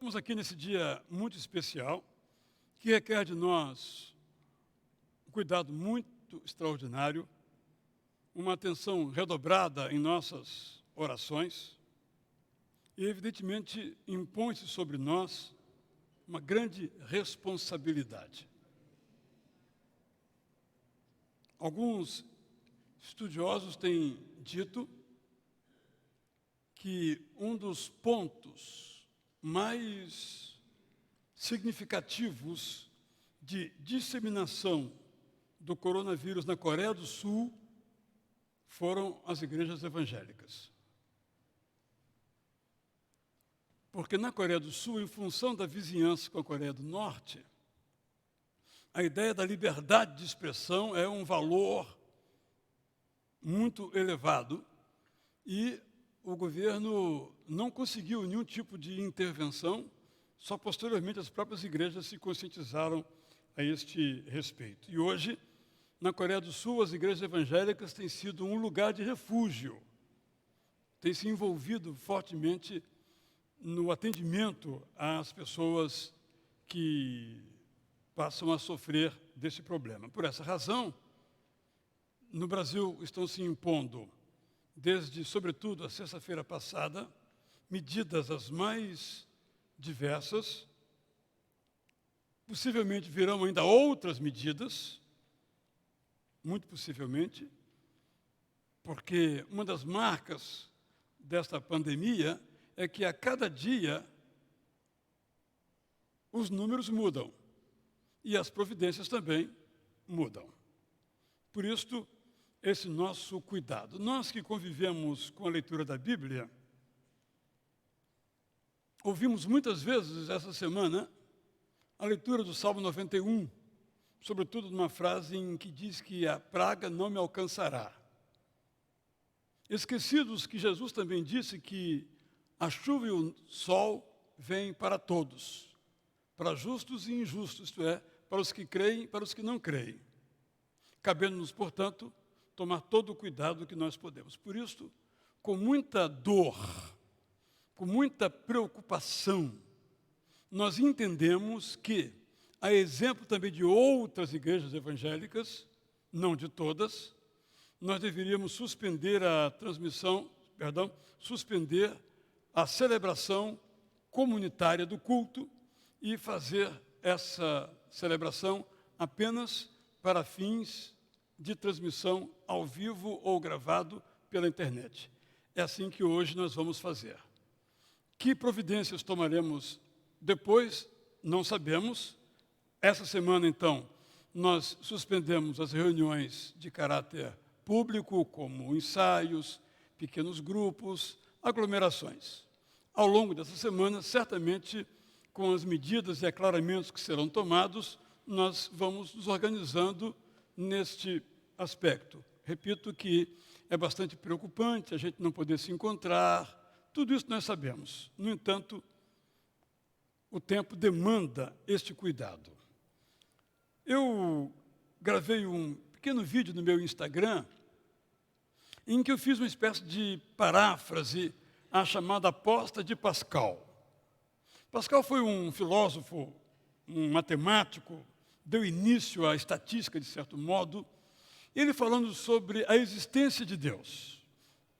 Estamos aqui nesse dia muito especial, que requer de nós um cuidado muito extraordinário, uma atenção redobrada em nossas orações e, evidentemente, impõe-se sobre nós uma grande responsabilidade. Alguns estudiosos têm dito que um dos pontos mais significativos de disseminação do coronavírus na Coreia do Sul foram as igrejas evangélicas. Porque na Coreia do Sul, em função da vizinhança com a Coreia do Norte, a ideia da liberdade de expressão é um valor muito elevado e o governo não conseguiu nenhum tipo de intervenção, só posteriormente as próprias igrejas se conscientizaram a este respeito. E hoje, na Coreia do Sul, as igrejas evangélicas têm sido um lugar de refúgio, têm se envolvido fortemente no atendimento às pessoas que passam a sofrer desse problema. Por essa razão, no Brasil estão se impondo, desde, sobretudo, a sexta-feira passada, medidas as mais diversas. Possivelmente virão ainda outras medidas, muito possivelmente, porque uma das marcas desta pandemia é que a cada dia os números mudam e as providências também mudam. Por isso, esse nosso cuidado. Nós que convivemos com a leitura da Bíblia, ouvimos muitas vezes essa semana a leitura do Salmo 91, sobretudo numa frase em que diz que a praga não me alcançará. Esquecidos que Jesus também disse que a chuva e o sol vêm para todos, para justos e injustos, isto é, para os que creem e para os que não creem. Cabendo-nos, portanto, tomar todo o cuidado que nós podemos. Por isso, com muita dor, com muita preocupação, nós entendemos que, a exemplo também de outras igrejas evangélicas, não de todas, nós deveríamos suspender a celebração comunitária do culto e fazer essa celebração apenas para fins de transmissão ao vivo ou gravado pela internet. É assim que hoje nós vamos fazer. Que providências tomaremos depois, não sabemos. Essa semana, então, nós suspendemos as reuniões de caráter público, como ensaios, pequenos grupos, aglomerações. Ao longo dessa semana, certamente, com as medidas e aclaramentos que serão tomados, nós vamos nos organizando neste aspecto. Repito que é bastante preocupante a gente não poder se encontrar, tudo isso nós sabemos. No entanto, o tempo demanda este cuidado. Eu gravei um pequeno vídeo no meu Instagram em que eu fiz uma espécie de paráfrase à chamada aposta de Pascal. Pascal foi um filósofo, um matemático, deu início à estatística, de certo modo, ele falando sobre a existência de Deus.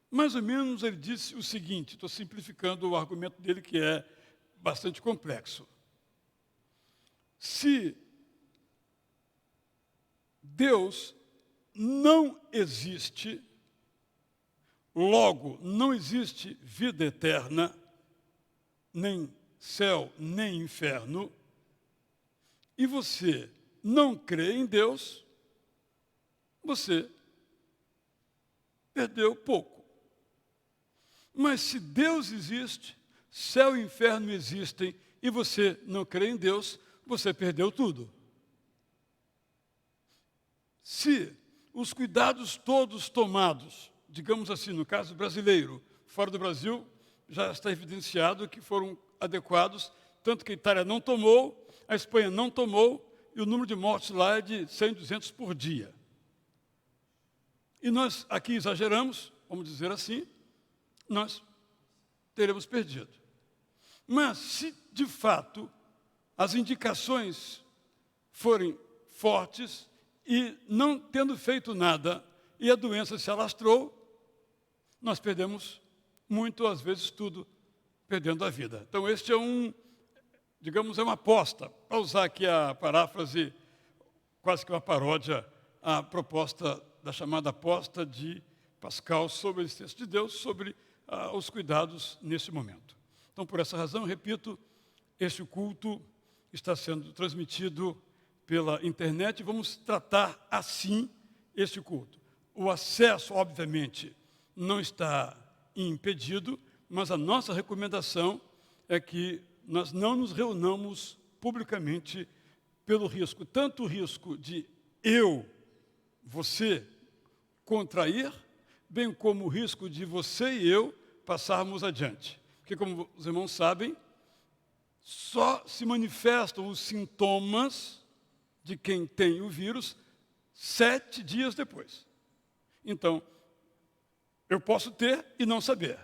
Mais ou menos ele disse o seguinte, estou simplificando o argumento dele, que é bastante complexo. Se Deus não existe, logo não existe vida eterna, nem céu, nem inferno, e você não crê em Deus, você perdeu pouco. Mas se Deus existe, céu e inferno existem, e você não crê em Deus, você perdeu tudo. Se os cuidados todos tomados, digamos assim, no caso brasileiro, fora do Brasil, já está evidenciado que foram adequados, tanto que a Itália não tomou, a Espanha não tomou, e o número de mortes lá é de 100, 200 por dia. E nós aqui exageramos, vamos dizer assim, nós teremos perdido. Mas, se de fato as indicações forem fortes e não tendo feito nada e a doença se alastrou, nós perdemos muito, às vezes tudo, perdendo a vida. Então, este é digamos, é uma aposta, para usar aqui a paráfrase, quase que uma paródia, a proposta da chamada aposta de Pascal sobre a existência de Deus, sobre os cuidados nesse momento. Então, por essa razão, repito, este culto está sendo transmitido pela internet e vamos tratar assim este culto. O acesso, obviamente, não está impedido, mas a nossa recomendação é que nós não nos reunamos publicamente pelo risco, tanto o risco de você contrair, bem como o risco de você e eu passarmos adiante. Porque, como os irmãos sabem, só se manifestam os sintomas de quem tem o vírus 7 dias depois. Então, eu posso ter e não saber.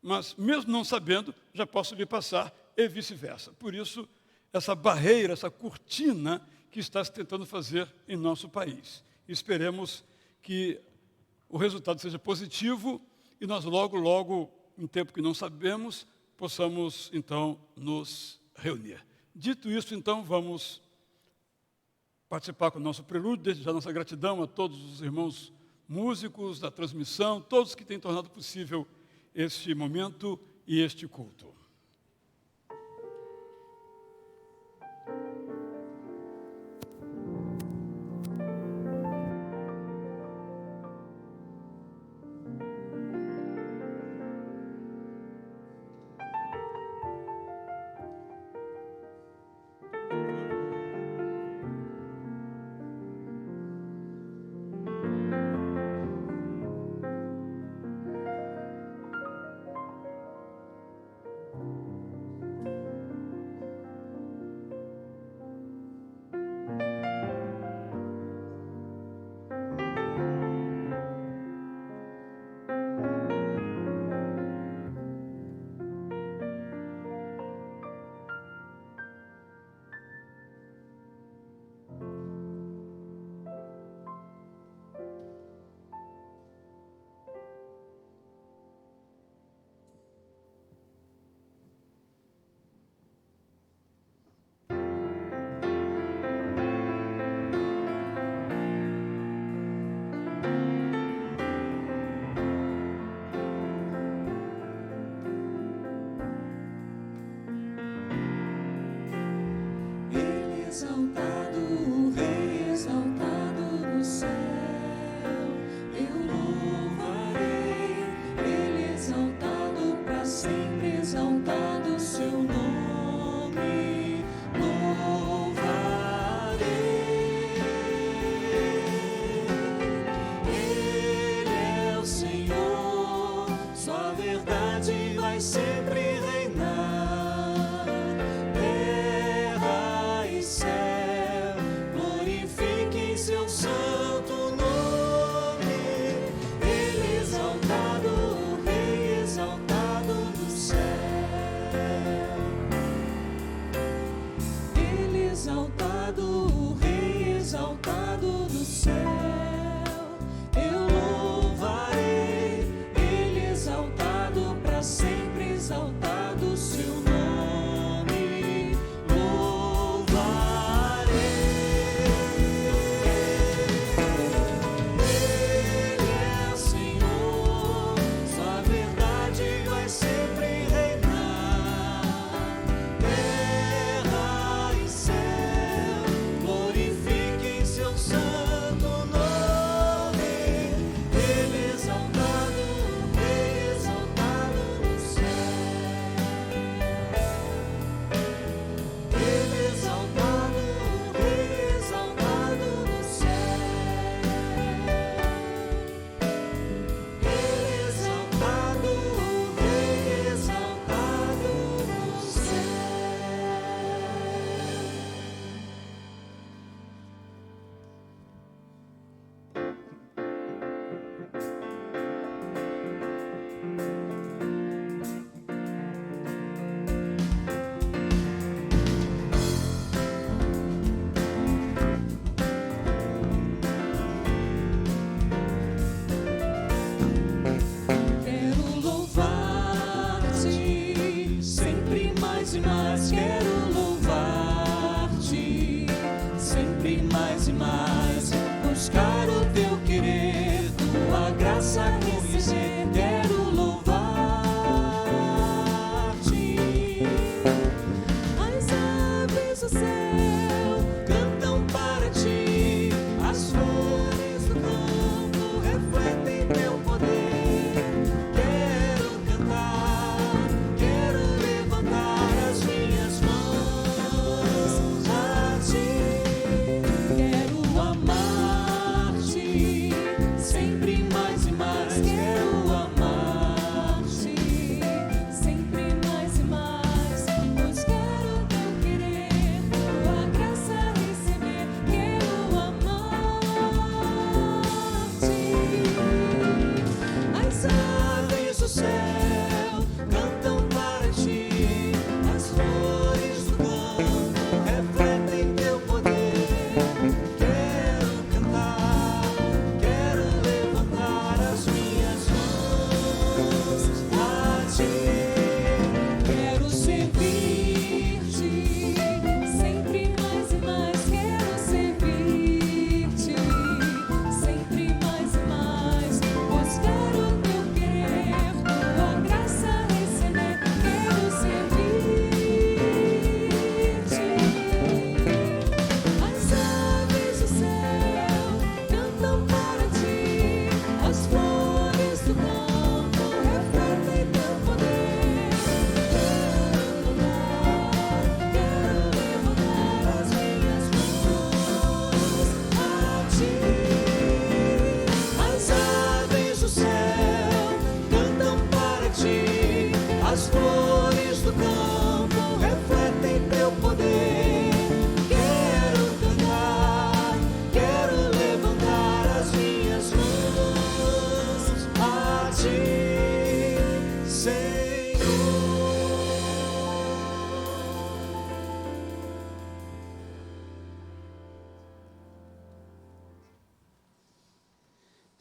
Mas, mesmo não sabendo, já posso lhe passar e vice-versa. Por isso, essa barreira, essa cortina que está se tentando fazer em nosso país. Esperemos que o resultado seja positivo e nós logo, em tempo que não sabemos, possamos, então, nos reunir. Dito isso, então, vamos participar com o nosso prelúdio, desde já nossa gratidão a todos os irmãos músicos da transmissão, todos que têm tornado possível este momento e este culto.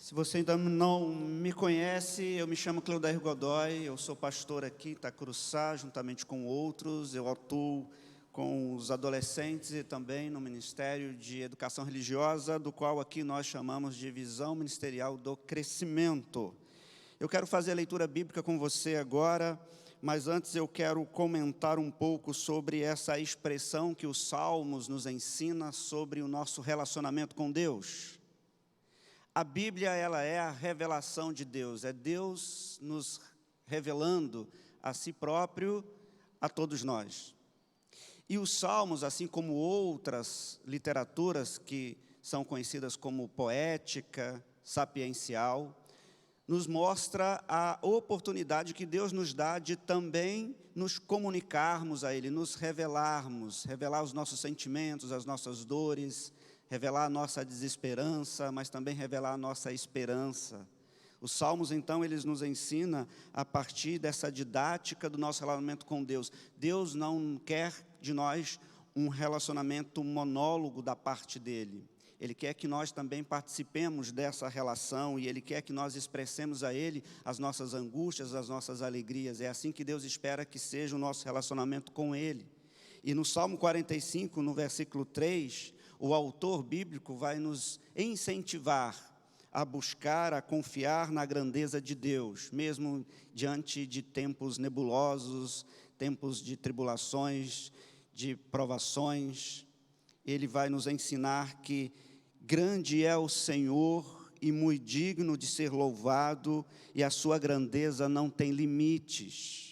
Se você ainda não me conhece, eu me chamo Cleodair Godoy, eu sou pastor aqui em Itacuruçá, juntamente com outros. Eu atuo com os adolescentes e também no Ministério de Educação Religiosa, do qual aqui nós chamamos de Visão Ministerial do Crescimento. Eu quero fazer a leitura bíblica com você agora, mas antes eu quero comentar um pouco sobre essa expressão que os Salmos nos ensina sobre o nosso relacionamento com Deus. A Bíblia, ela é a revelação de Deus, é Deus nos revelando a si próprio, a todos nós. E os Salmos, assim como outras literaturas que são conhecidas como poética, sapiencial, nos mostra a oportunidade que Deus nos dá de também nos comunicarmos a Ele, nos revelarmos, revelar os nossos sentimentos, as nossas dores, revelar a nossa desesperança, mas também revelar a nossa esperança. Os Salmos, então, eles nos ensinam a partir dessa didática do nosso relacionamento com Deus. Deus não quer de nós um relacionamento monólogo da parte dEle. Ele quer que nós também participemos dessa relação e Ele quer que nós expressemos a Ele as nossas angústias, as nossas alegrias. É assim que Deus espera que seja o nosso relacionamento com Ele. E no Salmo 45, no versículo 3, o autor bíblico vai nos incentivar a buscar, a confiar na grandeza de Deus, mesmo diante de tempos nebulosos, tempos de tribulações, de provações. Ele vai nos ensinar que grande é o Senhor e muito digno de ser louvado, e a sua grandeza não tem limites.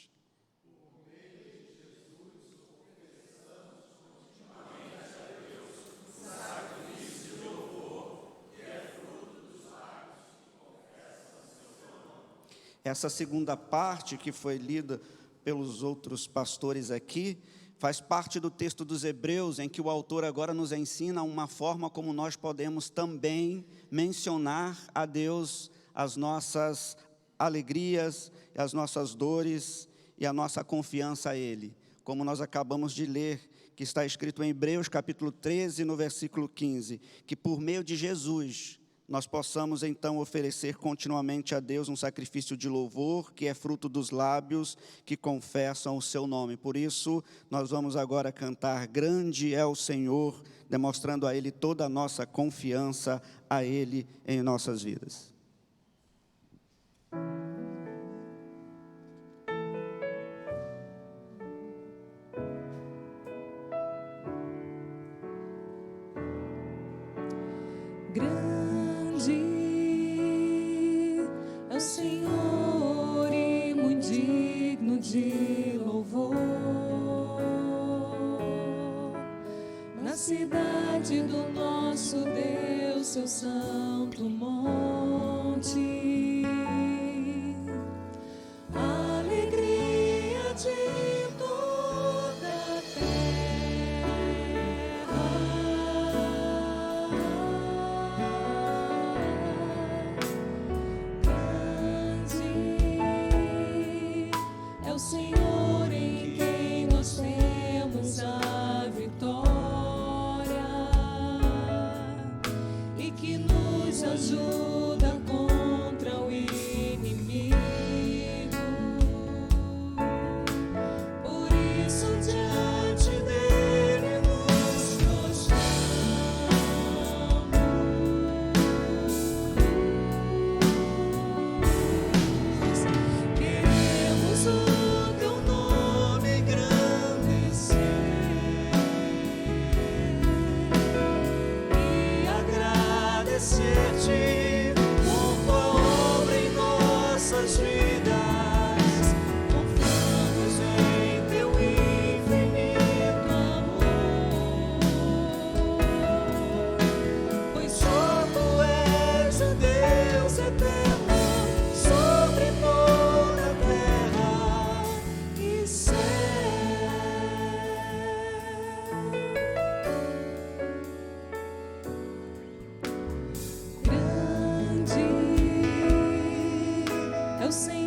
Essa segunda parte, que foi lida pelos outros pastores aqui, faz parte do texto dos Hebreus, em que o autor agora nos ensina uma forma como nós podemos também mencionar a Deus as nossas alegrias, as nossas dores e a nossa confiança a Ele. Como nós acabamos de ler, que está escrito em Hebreus capítulo 13, no versículo 15, que por meio de Jesus nós possamos então oferecer continuamente a Deus um sacrifício de louvor, que é fruto dos lábios que confessam o seu nome. Por isso, nós vamos agora cantar Grande é o Senhor, demonstrando a Ele toda a nossa confiança a Ele em nossas vidas. É o Senhor e muito digno de louvor. Na cidade do nosso Deus, seu santo monte, a alegria de toda a terra. O Senhor em quem nós temos a vitória e que nos ajuda contra o inimigo. Por isso diante dele nos prostramos. Queremos o por tua obra em nossas vidas, confiamos em teu infinito amor, pois só tu és o Deus eterno sobre toda a terra e céu. É o Senhor.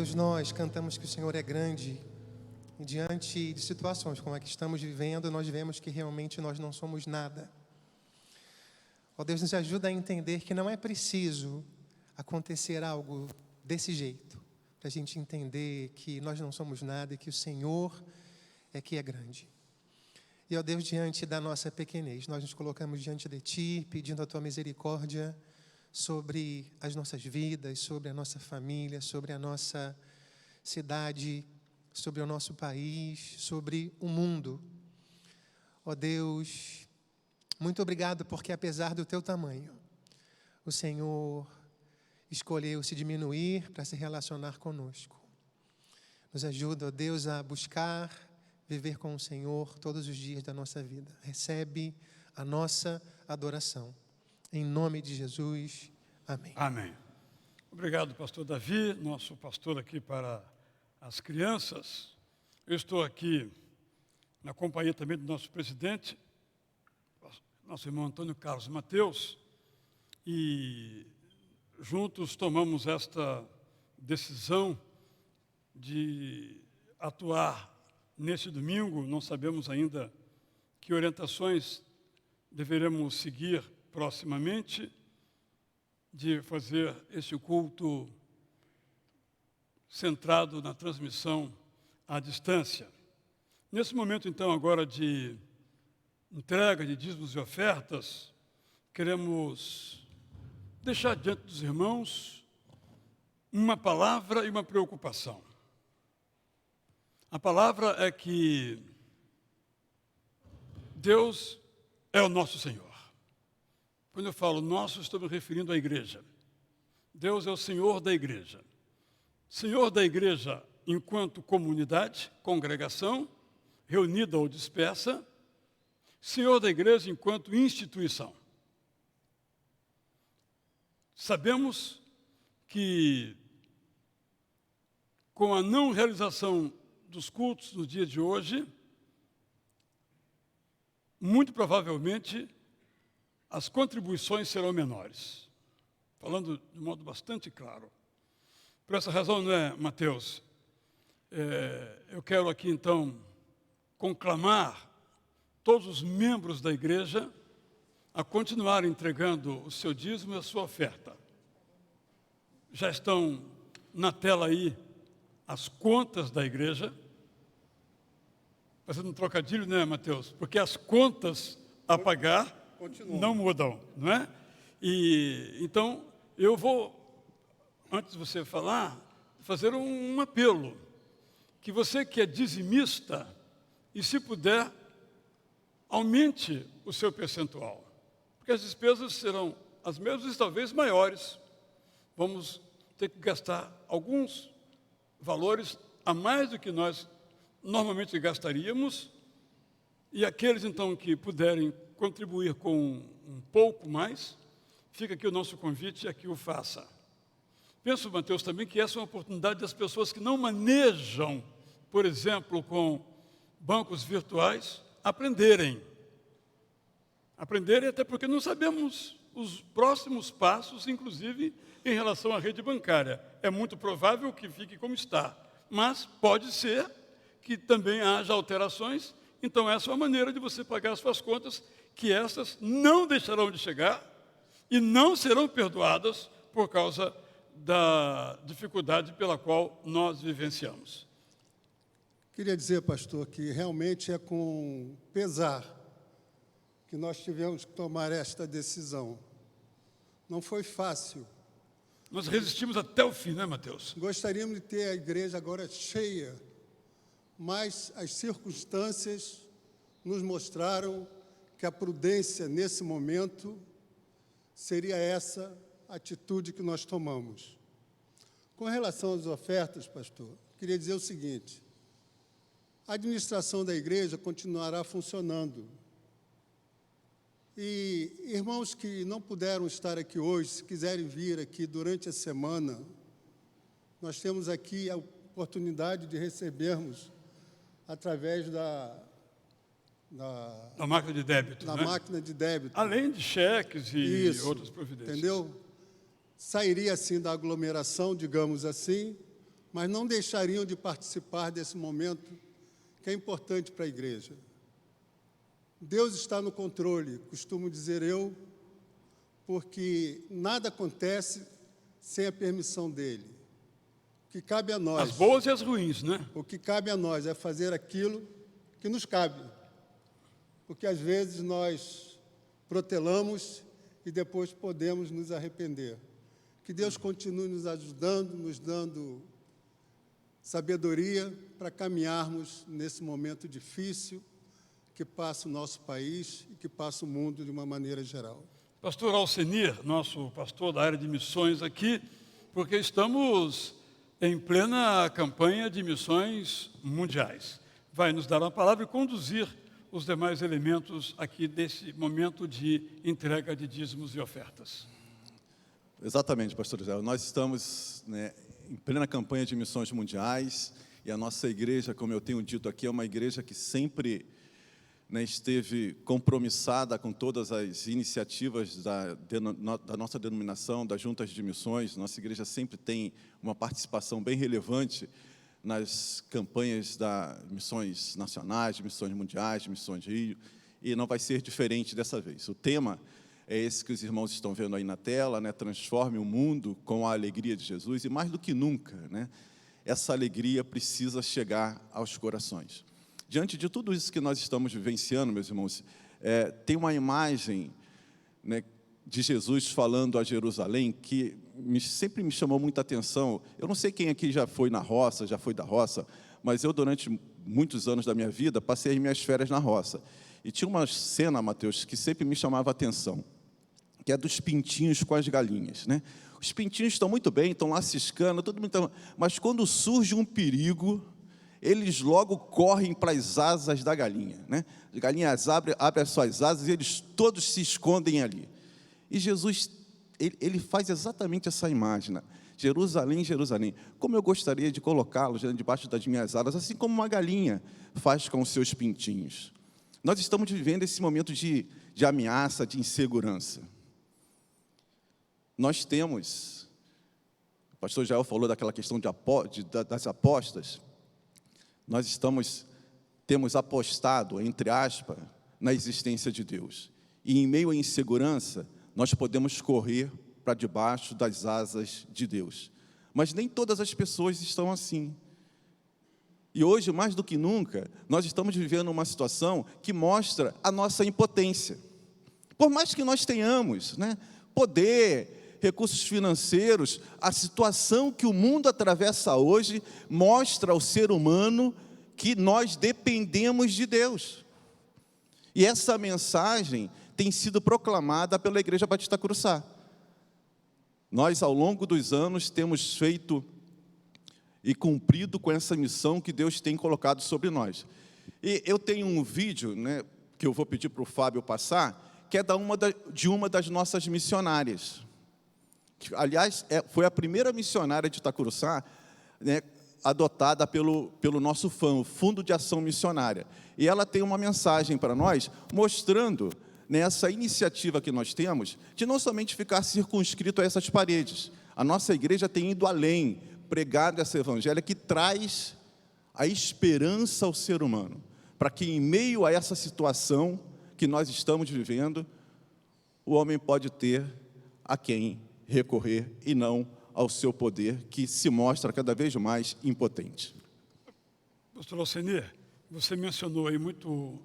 todos nós cantamos que o Senhor é grande, e diante de situações como a que estamos vivendo, nós vemos que realmente nós não somos nada. Ó Deus, nos ajuda a entender que não é preciso acontecer algo desse jeito, para a gente entender que nós não somos nada e que o Senhor é que é grande. E, ó Deus, diante da nossa pequenez, nós nos colocamos diante de Ti, pedindo a Tua misericórdia sobre as nossas vidas, sobre a nossa família, sobre a nossa cidade, sobre o nosso país, sobre o mundo. Ó Deus, muito obrigado porque, apesar do Teu tamanho, o Senhor escolheu se diminuir para se relacionar conosco. Nos ajuda, ó Deus, a buscar viver com o Senhor todos os dias da nossa vida. Recebe a nossa adoração. Em nome de Jesus, amém. Amém. Obrigado, pastor Davi, nosso pastor aqui para as crianças. Eu estou aqui na companhia também do nosso presidente, nosso irmão Antônio Carlos Mateus, e juntos tomamos esta decisão de atuar neste domingo. Não sabemos ainda que orientações deveremos seguir proximamente, de fazer este culto centrado na transmissão à distância. Nesse momento, então, agora de entrega de dízimos e ofertas, queremos deixar diante dos irmãos uma palavra e uma preocupação. A palavra é que Deus é o nosso Senhor. Quando eu falo nosso, estou me referindo à igreja. Deus é o Senhor da igreja. Senhor da igreja enquanto comunidade, congregação, reunida ou dispersa. Senhor da igreja enquanto instituição. Sabemos que, com a não realização dos cultos no dia de hoje, muito provavelmente as contribuições serão menores. Falando de modo bastante claro. Por essa razão, não é, Mateus? Eu quero aqui, então, conclamar todos os membros da igreja a continuar entregando o seu dízimo e a sua oferta. Já estão na tela aí as contas da igreja. Fazendo um trocadilho, né, Mateus? Porque as contas a pagar não mudam, não é? E então eu vou, antes de você falar, fazer um apelo. Que você que é dizimista, e se puder, aumente o seu percentual. Porque as despesas serão as mesmas e talvez maiores. Vamos ter que gastar alguns valores a mais do que nós normalmente gastaríamos. E aqueles, então, que puderem contribuir com um pouco mais, fica aqui o nosso convite a que o faça. Penso, Mateus, também que essa é uma oportunidade das pessoas que não manejam, por exemplo, com bancos virtuais, aprenderem. Aprenderem até porque não sabemos os próximos passos, inclusive em relação à rede bancária. É muito provável que fique como está, mas pode ser que também haja alterações. Então essa é uma maneira de você pagar as suas contas, que essas não deixarão de chegar e não serão perdoadas por causa da dificuldade pela qual nós vivenciamos. Queria dizer, pastor, que realmente é com pesar que nós tivemos que tomar esta decisão. Não foi fácil. Nós resistimos até o fim, né, Mateus? Gostaríamos de ter a igreja agora cheia, mas as circunstâncias nos mostraram que a prudência, nesse momento, seria essa atitude que nós tomamos. Com relação às ofertas, pastor, queria dizer o seguinte: a administração da igreja continuará funcionando. E irmãos que não puderam estar aqui hoje, se quiserem vir aqui durante a semana, nós temos aqui a oportunidade de recebermos através da máquina de débito, da né? máquina de débito. Além de cheques e Isso, outras providências. entendeu? Sairia assim da aglomeração, digamos assim, mas não deixariam de participar desse momento que é importante para a igreja. Deus está no controle, costumo dizer eu, porque nada acontece sem a permissão dele. O que cabe a nós... As boas e as ruins, né? O que cabe a nós é fazer aquilo que nos cabe. Porque, às vezes, nós protelamos e depois podemos nos arrepender. Que Deus continue nos ajudando, nos dando sabedoria para caminharmos nesse momento difícil que passa o nosso país e que passa o mundo de uma maneira geral. Pastor Alcenir, nosso pastor da área de missões aqui, porque estamos em plena campanha de missões mundiais. Vai nos dar uma palavra e conduzir os demais elementos aqui desse momento de entrega de dízimos e ofertas. Exatamente, pastor José. Nós estamos, em plena campanha de missões mundiais e a nossa igreja, como eu tenho dito aqui, é uma igreja que sempre esteve compromissada com todas as iniciativas da nossa denominação, das juntas de missões. Nossa igreja sempre tem uma participação bem relevante nas campanhas das missões nacionais, missões mundiais, missões de Rio, e não vai ser diferente dessa vez. O tema é esse que os irmãos estão vendo aí na tela, transforme o mundo com a alegria de Jesus, e mais do que nunca, essa alegria precisa chegar aos corações. Diante de tudo isso que nós estamos vivenciando, meus irmãos, tem uma imagem de Jesus falando a Jerusalém que sempre me chamou muita atenção. Eu não sei quem aqui já foi na roça, já foi da roça, mas eu, durante muitos anos da minha vida, passei as minhas férias na roça. E tinha uma cena, Mateus, que sempre me chamava a atenção, que é dos pintinhos com as galinhas. Os pintinhos estão muito bem, estão lá ciscando, tudo muito, mas quando surge um perigo, eles logo correm para as asas da galinha. As galinhas abrem as suas asas e eles todos se escondem ali. E Jesus, ele faz exatamente essa imagem. Jerusalém, Jerusalém, como eu gostaria de colocá-los debaixo das minhas asas, assim como uma galinha faz com os seus pintinhos. Nós estamos vivendo esse momento de ameaça, de insegurança. Nós temos, o pastor Jael falou daquela questão das apostas. Nós temos apostado, entre aspas, na existência de Deus. E em meio à insegurança, nós podemos correr para debaixo das asas de Deus. Mas nem todas as pessoas estão assim. E hoje, mais do que nunca, nós estamos vivendo uma situação que mostra a nossa impotência. Por mais que nós tenhamos poder, recursos financeiros, a situação que o mundo atravessa hoje mostra ao ser humano que nós dependemos de Deus. E essa mensagem tem sido proclamada pela Igreja Batista Curuçá. Nós, ao longo dos anos, temos feito e cumprido com essa missão que Deus tem colocado sobre nós. E eu tenho um vídeo, que eu vou pedir para o Fábio passar, que é de uma das nossas missionárias. Aliás, foi a primeira missionária de Itacuruçá, adotada pelo nosso FAM, o Fundo de Ação Missionária. E ela tem uma mensagem para nós, mostrando nessa iniciativa que nós temos, de não somente ficar circunscrito a essas paredes. A nossa igreja tem ido além, pregado essa evangelho que traz a esperança ao ser humano, para que em meio a essa situação que nós estamos vivendo, o homem pode ter a quem recorrer e não ao seu poder, que se mostra cada vez mais impotente. Pastor Alcenir, você mencionou aí com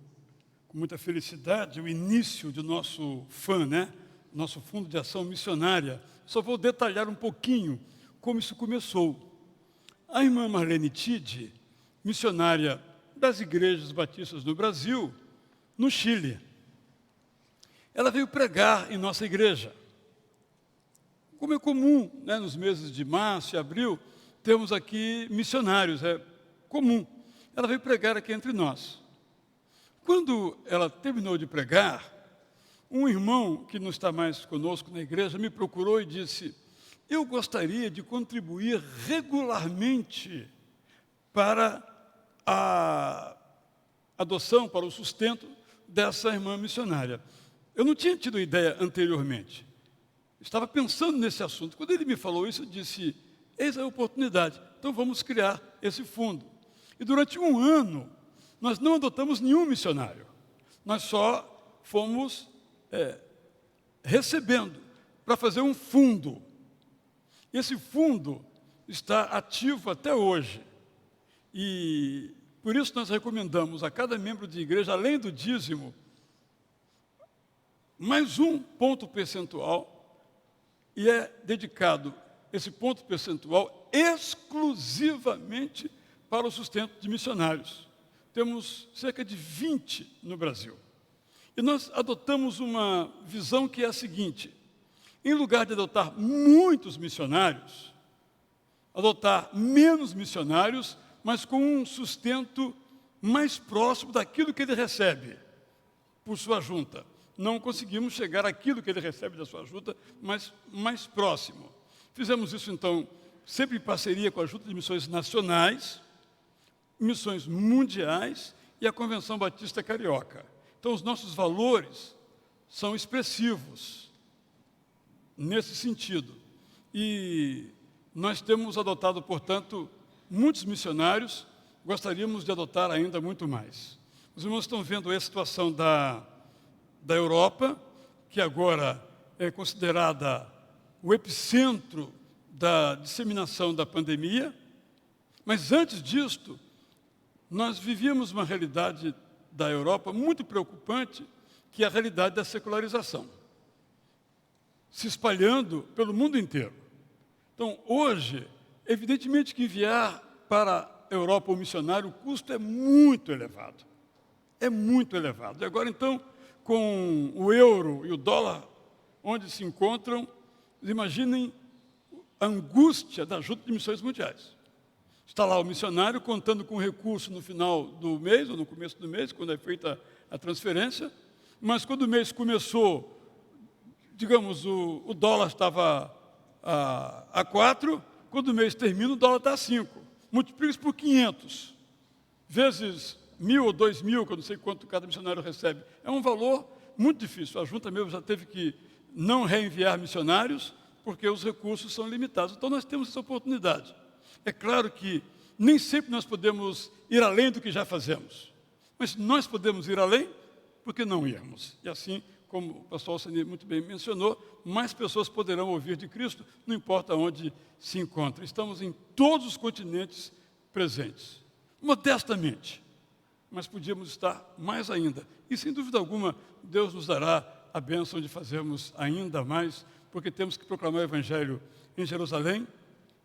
muita felicidade o início do nosso FAM, nosso Fundo de Ação Missionária. Só vou detalhar um pouquinho como isso começou. A irmã Marlene Tide, missionária das igrejas batistas no Brasil, no Chile, ela veio pregar em nossa igreja. Como é comum, nos meses de março e abril, temos aqui missionários, é comum. Ela veio pregar aqui entre nós. Quando ela terminou de pregar, um irmão que não está mais conosco na igreja me procurou e disse: eu gostaria de contribuir regularmente para a adoção, para o sustento dessa irmã missionária. Eu não tinha tido ideia anteriormente. Estava pensando nesse assunto. Quando ele me falou isso, eu disse: eis a oportunidade. Então vamos criar esse fundo. E durante um ano, nós não adotamos nenhum missionário. Nós só fomos recebendo para fazer um fundo. Esse fundo está ativo até hoje. E por isso nós recomendamos a cada membro de igreja, além do dízimo, mais um ponto percentual, e é dedicado esse ponto percentual exclusivamente para o sustento de missionários. Temos cerca de 20 no Brasil. E nós adotamos uma visão que é a seguinte: em lugar de adotar muitos missionários, adotar menos missionários, mas com um sustento mais próximo daquilo que ele recebe por sua junta. Não conseguimos chegar àquilo que ele recebe da sua junta, mas mais próximo. Fizemos isso, então, sempre em parceria com a Junta de Missões Nacionais, Missões Mundiais e a Convenção Batista Carioca. Então, os nossos valores são expressivos nesse sentido. E nós temos adotado, portanto, muitos missionários, gostaríamos de adotar ainda muito mais. Os irmãos estão vendo a situação da Europa, que agora é considerada o epicentro da disseminação da pandemia, mas antes disto, nós vivíamos uma realidade da Europa muito preocupante, que é a realidade da secularização, se espalhando pelo mundo inteiro. Então, hoje, evidentemente que enviar para a Europa um missionário, o custo é muito elevado. É muito elevado. E agora, então, com o euro e o dólar onde se encontram, imaginem a angústia da Junta de Missões Mundiais. Está lá o missionário contando com recurso no final do mês, ou no começo do mês, quando é feita a transferência, mas quando o mês começou, digamos, o dólar estava a 4, quando o mês termina, o dólar está a 5. Multiplica isso por 500, vezes 1.000 ou 2.000, que eu não sei quanto cada missionário recebe. É um valor muito difícil. A junta mesmo já teve que não reenviar missionários, porque os recursos são limitados. Então, nós temos essa oportunidade. É claro que nem sempre nós podemos ir além do que já fazemos, mas nós podemos ir além, porque não irmos. E assim, como o pastor Alcini muito bem mencionou, mais pessoas poderão ouvir de Cristo, não importa onde se encontrem. Estamos em todos os continentes presentes, modestamente, mas podíamos estar mais ainda. E, sem dúvida alguma, Deus nos dará a bênção de fazermos ainda mais, porque temos que proclamar o Evangelho em Jerusalém,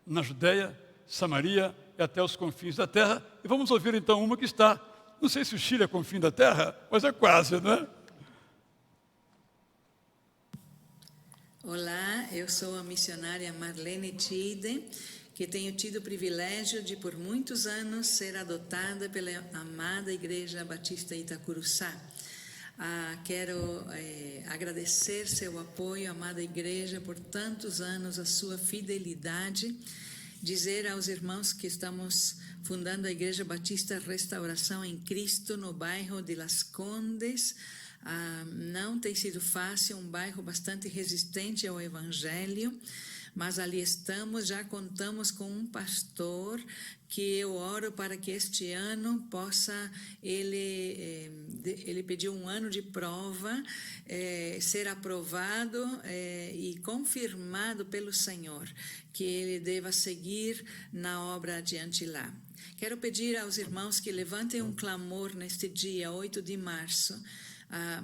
na Judéia, Samaria e até os confins da terra. E vamos ouvir, então, uma que está, não sei se o Chile é confim da terra, mas é quase, não é? Olá, eu sou a missionária Marlene Tide, que tenho tido o privilégio de, por muitos anos, ser adotada pela amada Igreja Batista Itacuruçá. Quero agradecer seu apoio, amada Igreja, por tantos anos, a sua fidelidade. Dizer aos irmãos que estamos fundando a Igreja Batista Restauração em Cristo, no bairro de Las Condes. Não tem sido fácil, um bairro bastante resistente ao Evangelho, mas ali estamos, já contamos com um pastor que eu oro para que este ano possa, ele pediu um ano de prova, ser aprovado e confirmado pelo Senhor, que ele deva seguir na obra adiante lá. Quero pedir aos irmãos que levantem um clamor neste dia, 8 de março,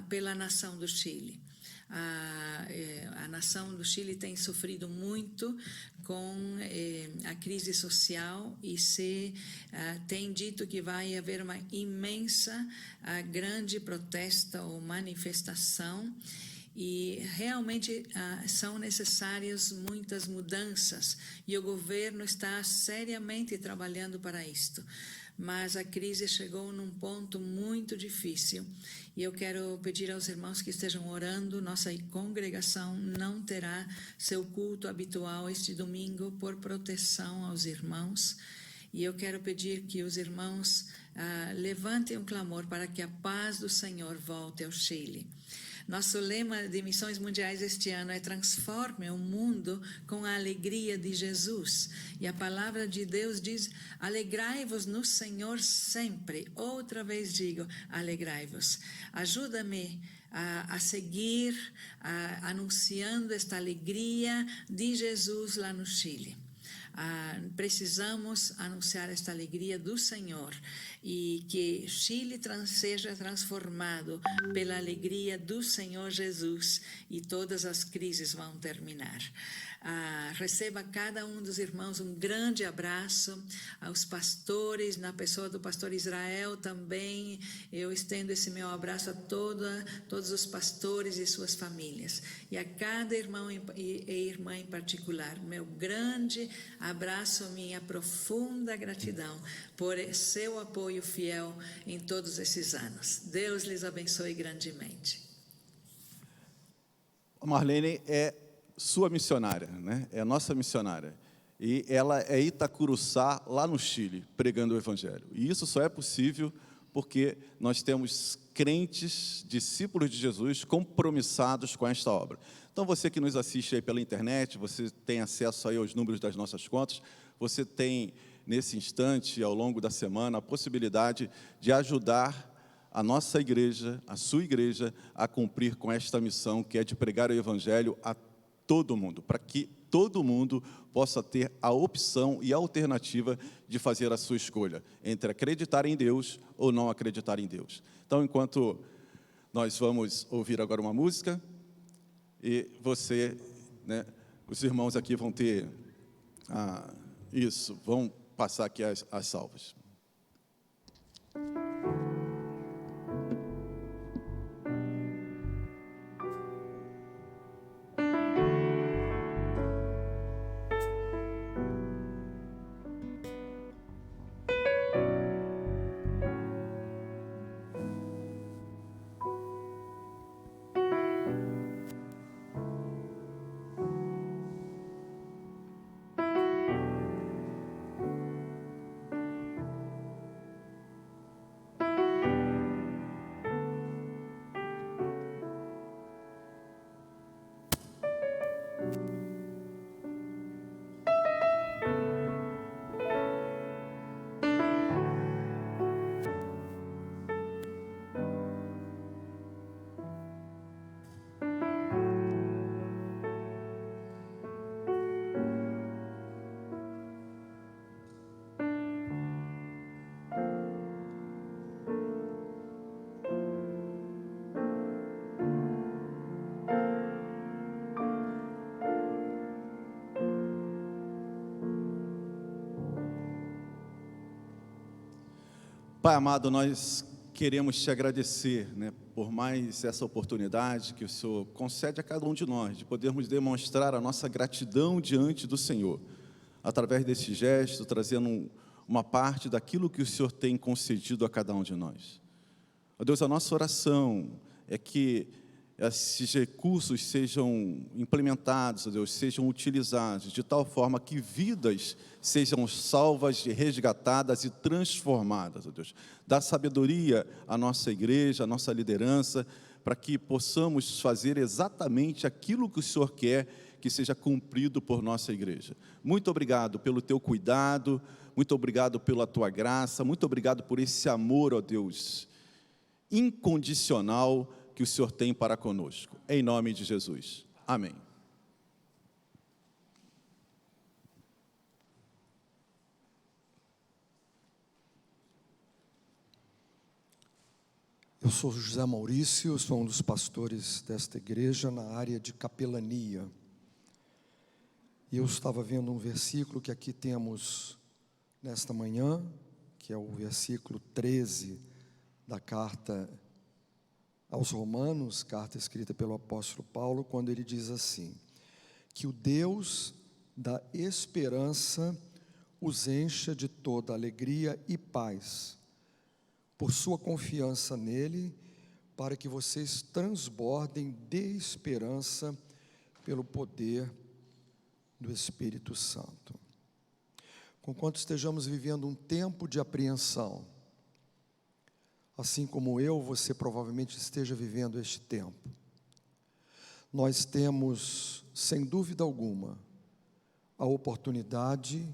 pela nação do Chile. A nação do Chile tem sofrido muito com a crise social e tem dito que vai haver uma imensa, grande protesta ou manifestação, e realmente são necessárias muitas mudanças e o governo está seriamente trabalhando para isto. Mas a crise chegou num ponto muito difícil e eu quero pedir aos irmãos que estejam orando. Nossa congregação não terá seu culto habitual este domingo por proteção aos irmãos, e eu quero pedir que os irmãos levante um clamor para que a paz do Senhor volte ao Chile. Nosso lema de Missões Mundiais este ano é: transforme o mundo com a alegria de Jesus. E a palavra de Deus diz: alegrai-vos no Senhor sempre. Outra vez digo, alegrai-vos. Ajuda-me a seguir anunciando esta alegria de Jesus lá no Chile. Precisamos anunciar esta alegria do Senhor e que Chile seja transformado pela alegria do Senhor Jesus e todas as crises vão terminar. Receba cada um dos irmãos um grande abraço, aos pastores, na pessoa do pastor Israel também, eu estendo esse meu abraço a todos os pastores e suas famílias, e a cada irmão e irmã em particular, meu grande abraço, minha profunda gratidão por seu apoio fiel em todos esses anos. Deus lhes abençoe grandemente. A Marlene é sua missionária, né? É a nossa missionária. E ela é Itacuruçá, lá no Chile, pregando o Evangelho. E isso só é possível porque nós temos crentes, discípulos de Jesus, compromissados com esta obra. Então, você que nos assiste aí pela internet, você tem acesso aí aos números das nossas contas, você tem, nesse instante, ao longo da semana, a possibilidade de ajudar a nossa igreja, a sua igreja, a cumprir com esta missão, que é de pregar o Evangelho a todo mundo, para que todo mundo possa ter a opção e a alternativa de fazer a sua escolha, entre acreditar em Deus ou não acreditar em Deus. Então, enquanto nós vamos ouvir agora uma música, e você, né, os irmãos aqui vão ter, vão passar aqui as salvas. Pai amado, nós queremos te agradecer, né, por mais essa oportunidade que o Senhor concede a cada um de nós, de podermos demonstrar a nossa gratidão diante do Senhor, através desse gesto, trazendo uma parte daquilo que o Senhor tem concedido a cada um de nós. Ó Deus, a nossa oração é que esses recursos sejam implementados, ó Deus, sejam utilizados de tal forma que vidas sejam salvas, resgatadas e transformadas, ó Deus. Dá sabedoria à nossa igreja, à nossa liderança, para que possamos fazer exatamente aquilo que o Senhor quer que seja cumprido por nossa igreja. Muito obrigado pelo teu cuidado, muito obrigado pela tua graça, muito obrigado por esse amor, ó Deus, incondicional que o Senhor tem para conosco. Em nome de Jesus. Amém. Eu sou José Maurício, sou um dos pastores desta igreja na área de capelania. E eu estava vendo um versículo que aqui temos nesta manhã, que é o versículo 13 da carta aos Romanos, carta escrita pelo apóstolo Paulo, quando ele diz assim: que o Deus da esperança os encha de toda alegria e paz, por sua confiança nele, para que vocês transbordem de esperança pelo poder do Espírito Santo. Conquanto estejamos vivendo um tempo de apreensão, assim como eu, você provavelmente esteja vivendo este tempo. Nós temos, sem dúvida alguma, a oportunidade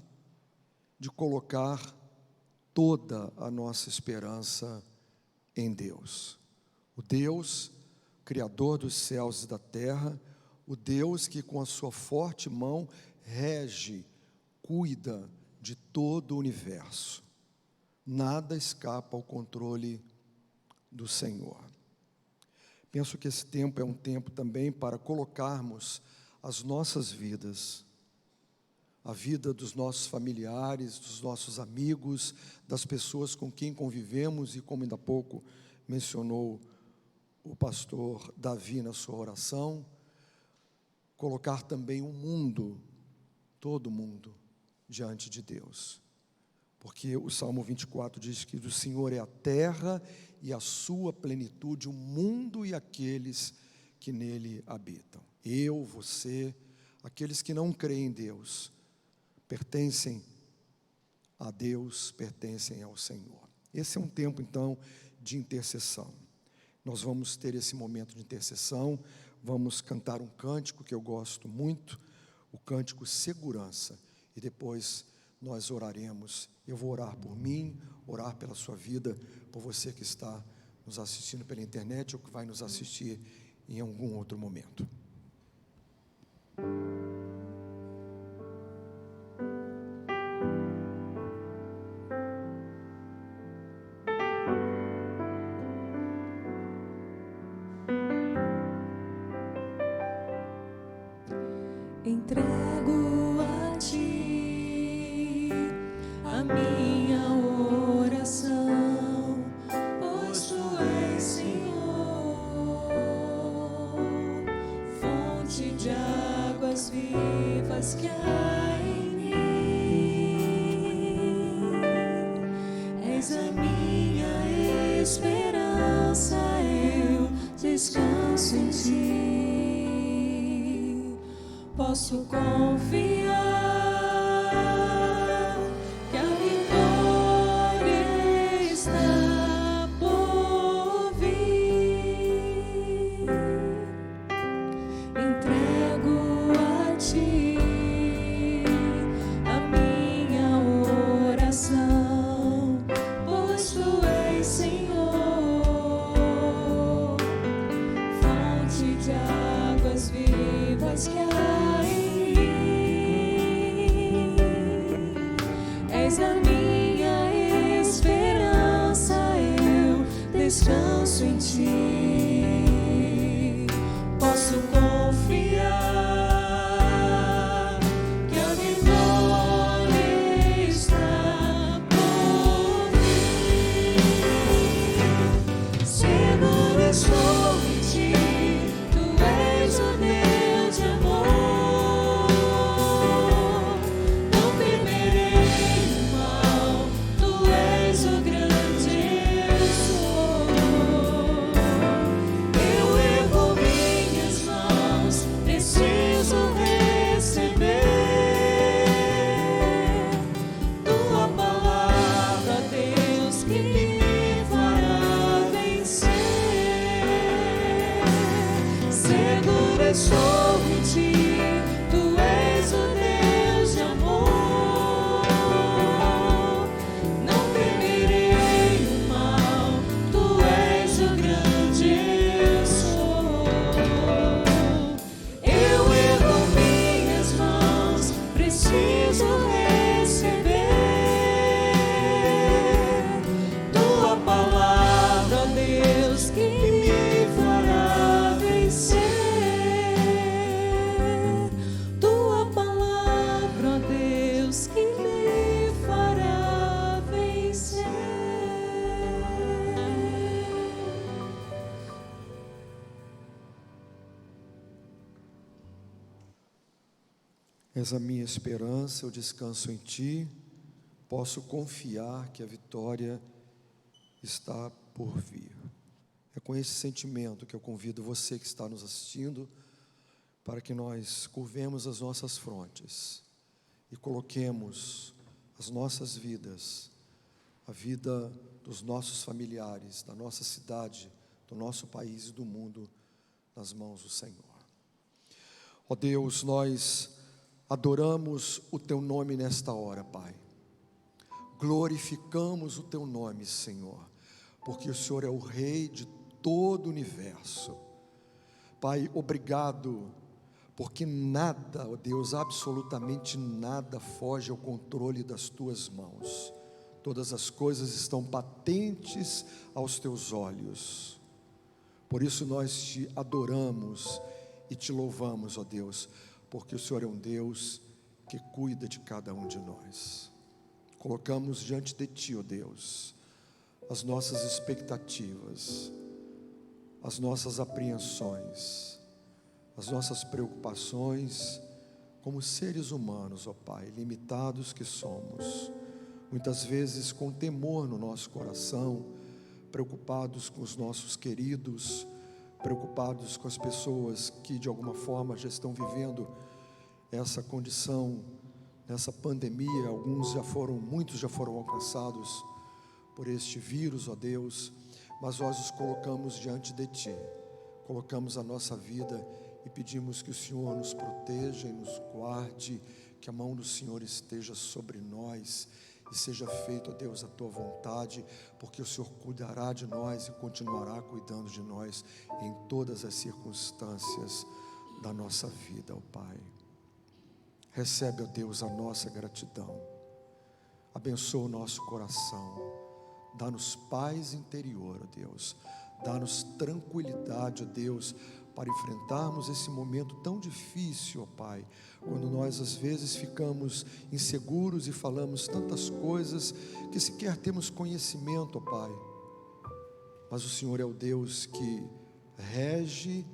de colocar toda a nossa esperança em Deus. O Deus, Criador dos céus e da terra, o Deus que com a sua forte mão rege, cuida de todo o universo. Nada escapa ao controle do Senhor. Penso que esse tempo é um tempo também para colocarmos as nossas vidas, a vida dos nossos familiares, dos nossos amigos, das pessoas com quem convivemos, e como ainda há pouco mencionou o pastor Davi na sua oração, colocar também o mundo, todo mundo, diante de Deus. Porque o Salmo 24 diz que do Senhor é a terra e a sua plenitude, o mundo e aqueles que nele habitam. Eu, você, aqueles que não creem em Deus, pertencem a Deus, pertencem ao Senhor. Esse é um tempo, então, de intercessão. Nós vamos ter esse momento de intercessão, vamos cantar um cântico que eu gosto muito, o cântico Segurança, e depois nós oraremos. Eu vou orar por mim, orar pela sua vida, por você que está nos assistindo pela internet ou que vai nos assistir em algum outro momento. Entrego a ti a minha oração, pois tu és, Senhor, fonte de águas vivas que há em mim. És a minha esperança, eu descanso em ti. Posso confiar que a vitória está por vir. Entrego a ti a minha oração, pois tu és, Senhor, fonte de águas vivas que há. És a minha esperança, eu descanso em ti. Posso confiar que a vitória está por vir. Seguro estou em ti, tu és o Deus de amor. Estou em ti, tu és o Deus de amor. Não temerei o mal, tu és o grande eu sou. Eu ergo minhas mãos, preciso receber tua palavra, Deus, que me fará vencer. És a minha esperança, eu descanso em ti, posso confiar que a vitória está por vir. É com esse sentimento que eu convido você que está nos assistindo, para que nós curvemos as nossas frontes e coloquemos as nossas vidas a vida dos nossos familiares, da nossa cidade, do nosso país e do mundo nas mãos do Senhor. Ó Deus, nós adoramos o Teu nome nesta hora, Pai. Glorificamos o Teu nome, Senhor, porque o Senhor é o Rei de todo o universo. Pai, obrigado, porque nada, ó Deus, absolutamente nada foge ao controle das Tuas mãos. Todas as coisas estão patentes aos Teus olhos. Por isso nós Te adoramos e Te louvamos, ó Deus, porque o Senhor é um Deus que cuida de cada um de nós. Colocamos diante de Ti, ó Deus, as nossas expectativas, as nossas apreensões, as nossas preocupações, como seres humanos, ó Pai, limitados que somos, muitas vezes com temor no nosso coração, preocupados com os nossos queridos, preocupados com as pessoas que de alguma forma já estão vivendo essa condição, nessa pandemia. Muitos já foram alcançados por este vírus, ó Deus, mas nós os colocamos diante de Ti, colocamos a nossa vida e pedimos que o Senhor nos proteja e nos guarde, que a mão do Senhor esteja sobre nós e seja feito, ó Deus, a Tua vontade, porque o Senhor cuidará de nós e continuará cuidando de nós em todas as circunstâncias da nossa vida, ó Pai. Recebe, ó Deus, a nossa gratidão, abençoa o nosso coração, dá-nos paz interior, ó Deus, dá-nos tranquilidade, ó Deus, para enfrentarmos esse momento tão difícil, ó Pai, quando nós às vezes ficamos inseguros e falamos tantas coisas que sequer temos conhecimento, ó Pai, mas o Senhor é o Deus que rege,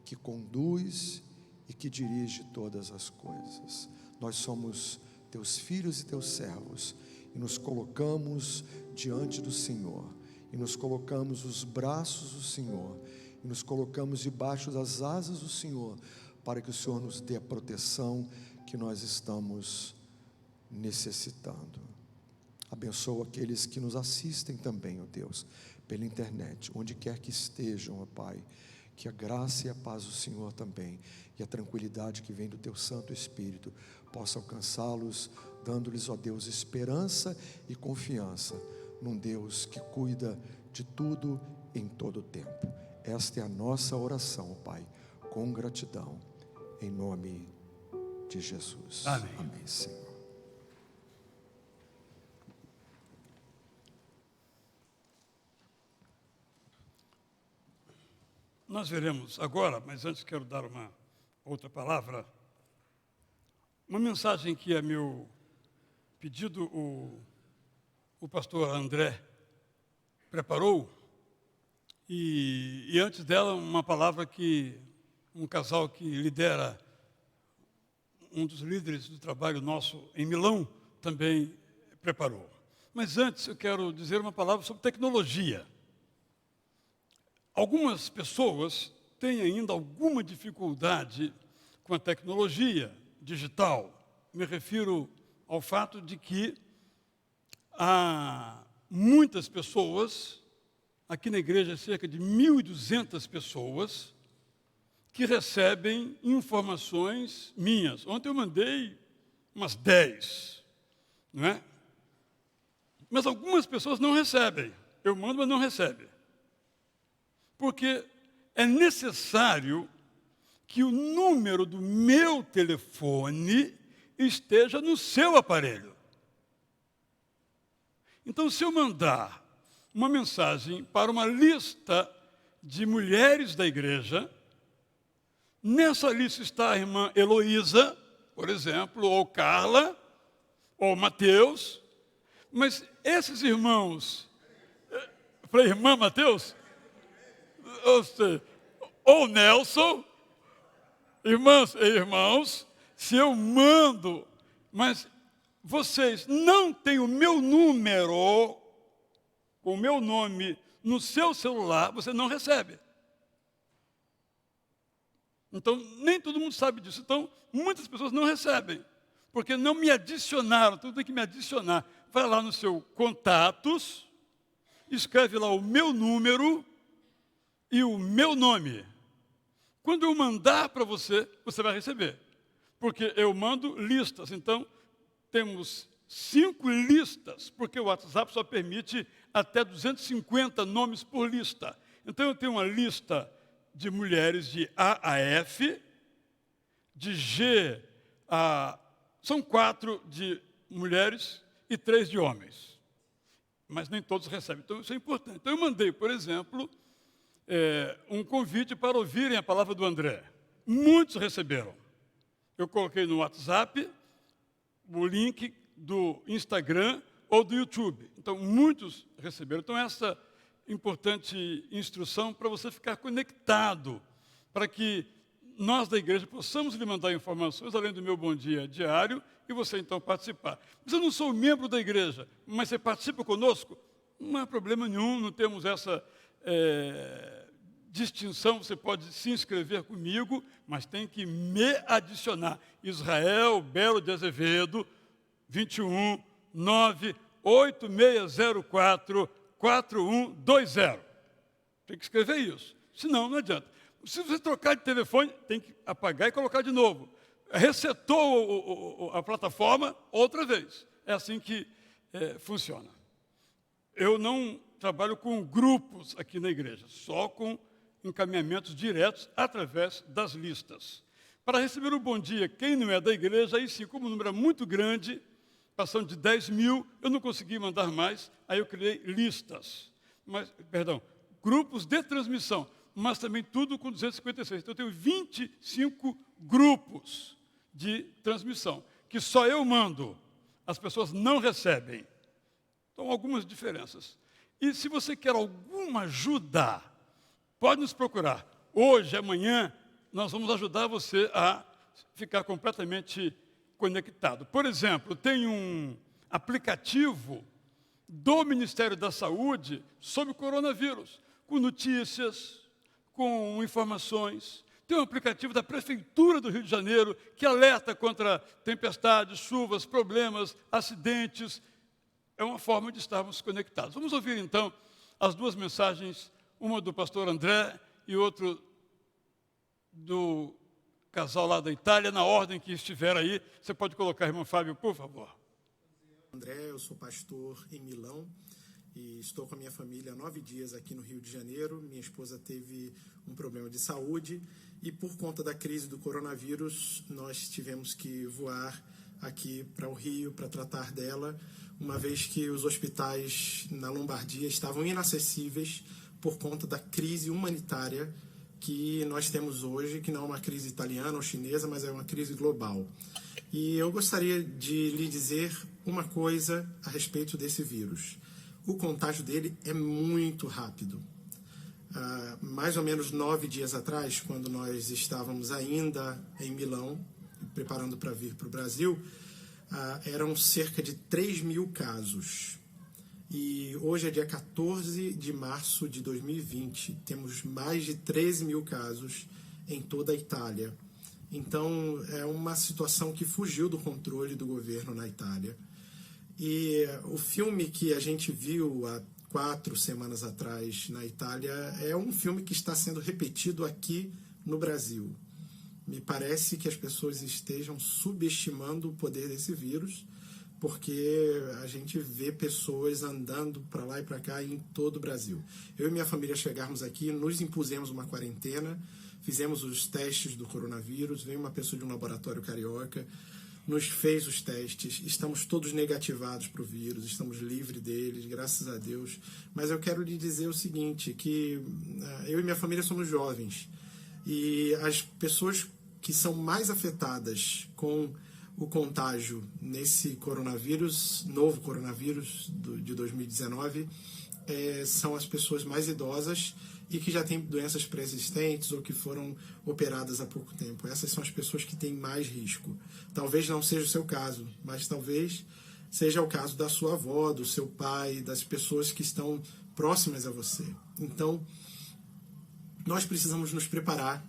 que conduz e que dirige todas as coisas. Nós somos Teus filhos e Teus servos e nos colocamos diante do Senhor e nos colocamos nos braços do Senhor e nos colocamos debaixo das asas do Senhor, para que o Senhor nos dê a proteção que nós estamos necessitando. Abençoa aqueles que nos assistem também, ó Deus, pela internet, onde quer que estejam, ó Pai, que a graça e a paz do Senhor também, e a tranquilidade que vem do Teu Santo Espírito, possa alcançá-los, dando-lhes, ó Deus, esperança e confiança num Deus que cuida de tudo em todo o tempo. Esta é a nossa oração, Pai, com gratidão, em nome de Jesus. Amém. Amém, Senhor. Nós veremos agora, mas antes quero dar uma outra palavra, uma mensagem que é meu pedido, o pastor André preparou, e antes dela uma palavra que um casal que lidera, um dos líderes do trabalho nosso em Milão, também preparou. Mas antes eu quero dizer uma palavra sobre tecnologia. Algumas pessoas têm ainda alguma dificuldade com a tecnologia digital. Me refiro ao fato de que há muitas pessoas, aqui na igreja cerca de 1.200 pessoas, que recebem informações minhas. Ontem eu mandei umas 10, não é? Mas algumas pessoas não recebem. Eu mando, mas não recebem. Porque é necessário que o número do meu telefone esteja no seu aparelho. Então, se eu mandar uma mensagem para uma lista de mulheres da igreja, nessa lista está a irmã Heloísa, por exemplo, ou Carla, ou Mateus, mas esses irmãos, para a irmã Mateus, ou Nelson, irmãs e irmãos, se eu mando, mas vocês não têm o meu número, com o meu nome no seu celular, você não recebe. Então, nem todo mundo sabe disso. Então, muitas pessoas não recebem, porque não me adicionaram, tudo tem que me adicionar. vai lá no seu contatos, escreve lá o meu número e o meu nome. Quando eu mandar para você, você vai receber. Porque eu mando listas. Então, temos 5 listas, porque o WhatsApp só permite até 250 nomes por lista. Então, eu tenho uma lista de mulheres de A a F, de G a... São 4 de mulheres e 3 de homens. Mas nem todos recebem. Então, isso é importante. Então, eu mandei, por exemplo, um convite para ouvirem a palavra do André. Muitos receberam. Eu coloquei no WhatsApp o link do Instagram ou do YouTube. Então, muitos receberam. Então, essa importante instrução para você ficar conectado, para que nós da igreja possamos lhe mandar informações, além do meu bom dia diário, e você então participar. Mas eu não sou membro da igreja, mas você participa conosco? Não há problema nenhum, não temos essa distinção, você pode se inscrever comigo, mas tem que me adicionar. Israel Belo de Azevedo, 21 98604 4120. Tem que escrever isso, senão não adianta. Se você trocar de telefone, tem que apagar e colocar de novo. Resetou a plataforma outra vez. É assim que funciona. Eu não trabalho com grupos aqui na igreja, só com encaminhamentos diretos através das listas. Para receber o bom dia, quem não é da igreja, aí sim, como o número é muito grande, passando de 10 mil, eu não consegui mandar mais, aí eu criei listas. Grupos de transmissão, mas também tudo com 256. Então, eu tenho 25 grupos de transmissão, que só eu mando, as pessoas não recebem. Então, algumas diferenças. E se você quer alguma ajuda, pode nos procurar. Hoje, amanhã, nós vamos ajudar você a ficar completamente conectado. Por exemplo, tem um aplicativo do Ministério da Saúde sobre o coronavírus, com notícias, com informações. Tem um aplicativo da Prefeitura do Rio de Janeiro que alerta contra tempestades, chuvas, problemas, acidentes. É uma forma de estarmos conectados. Vamos ouvir, então, as 2 mensagens, uma do pastor André e outra do casal lá da Itália, na ordem que estiver aí. Você pode colocar, irmão Fábio, por favor. André, eu sou pastor em Milão e estou com a minha família há 9 dias aqui no Rio de Janeiro. Minha esposa teve um problema de saúde e, por conta da crise do coronavírus, nós tivemos que voar aqui para o Rio para tratar dela, uma vez que os hospitais na Lombardia estavam inacessíveis por conta da crise humanitária que nós temos hoje, que não é uma crise italiana ou chinesa, mas é uma crise global. E eu gostaria de lhe dizer uma coisa a respeito desse vírus. O contágio dele é muito rápido. Mais ou menos 9 dias atrás, quando nós estávamos ainda em Milão, preparando para vir para o Brasil, eram cerca de 3.000 casos. E hoje é dia 14 de março de 2020. Temos mais de 13.000 casos em toda a Itália. Então, é uma situação que fugiu do controle do governo na Itália. E o filme que a gente viu há 4 semanas atrás na Itália é um filme que está sendo repetido aqui no Brasil. Me parece que as pessoas estejam subestimando o poder desse vírus, porque a gente vê pessoas andando para lá e para cá em todo o Brasil. Eu e minha família chegarmos aqui, nos impusemos uma quarentena, fizemos os testes do coronavírus, veio uma pessoa de um laboratório carioca, nos fez os testes, estamos todos negativados para o vírus, estamos livres deles, graças a Deus. Mas eu quero lhe dizer o seguinte, que eu e minha família somos jovens, e as pessoas que são mais afetadas com o contágio nesse coronavírus, novo coronavírus de 2019, são as pessoas mais idosas e que já têm doenças pré-existentes ou que foram operadas há pouco tempo. Essas são as pessoas que têm mais risco. Talvez não seja o seu caso, mas talvez seja o caso da sua avó, do seu pai, das pessoas que estão próximas a você. Então, nós precisamos nos preparar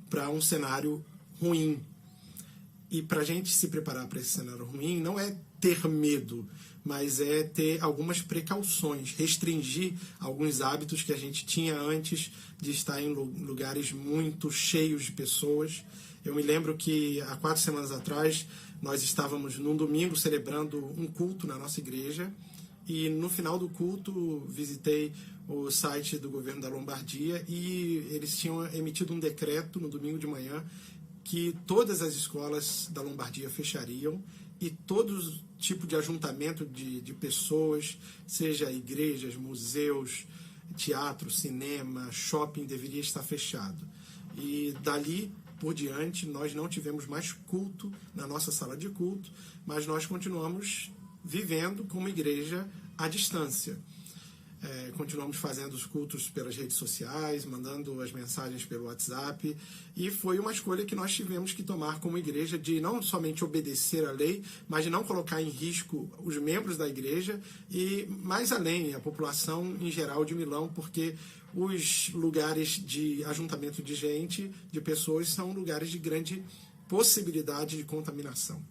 para um cenário ruim. E para a gente se preparar para esse cenário ruim, não é ter medo, mas é ter algumas precauções, restringir alguns hábitos que a gente tinha antes de estar em lugares muito cheios de pessoas. Eu me lembro que há 4 semanas atrás nós estávamos num domingo celebrando um culto na nossa igreja e no final do culto visitei o site do governo da Lombardia e eles tinham emitido um decreto no domingo de manhã que todas as escolas da Lombardia fechariam e todo tipo de ajuntamento de pessoas, seja igrejas, museus, teatro, cinema, shopping, deveria estar fechado. E dali por diante, nós não tivemos mais culto na nossa sala de culto, mas nós continuamos vivendo como igreja à distância. Continuamos fazendo os cultos pelas redes sociais, mandando as mensagens pelo WhatsApp, e foi uma escolha que nós tivemos que tomar como igreja, de não somente obedecer à lei, mas de não colocar em risco os membros da igreja e, mais além, a população em geral de Milão, porque os lugares de ajuntamento de gente, de pessoas, são lugares de grande possibilidade de contaminação.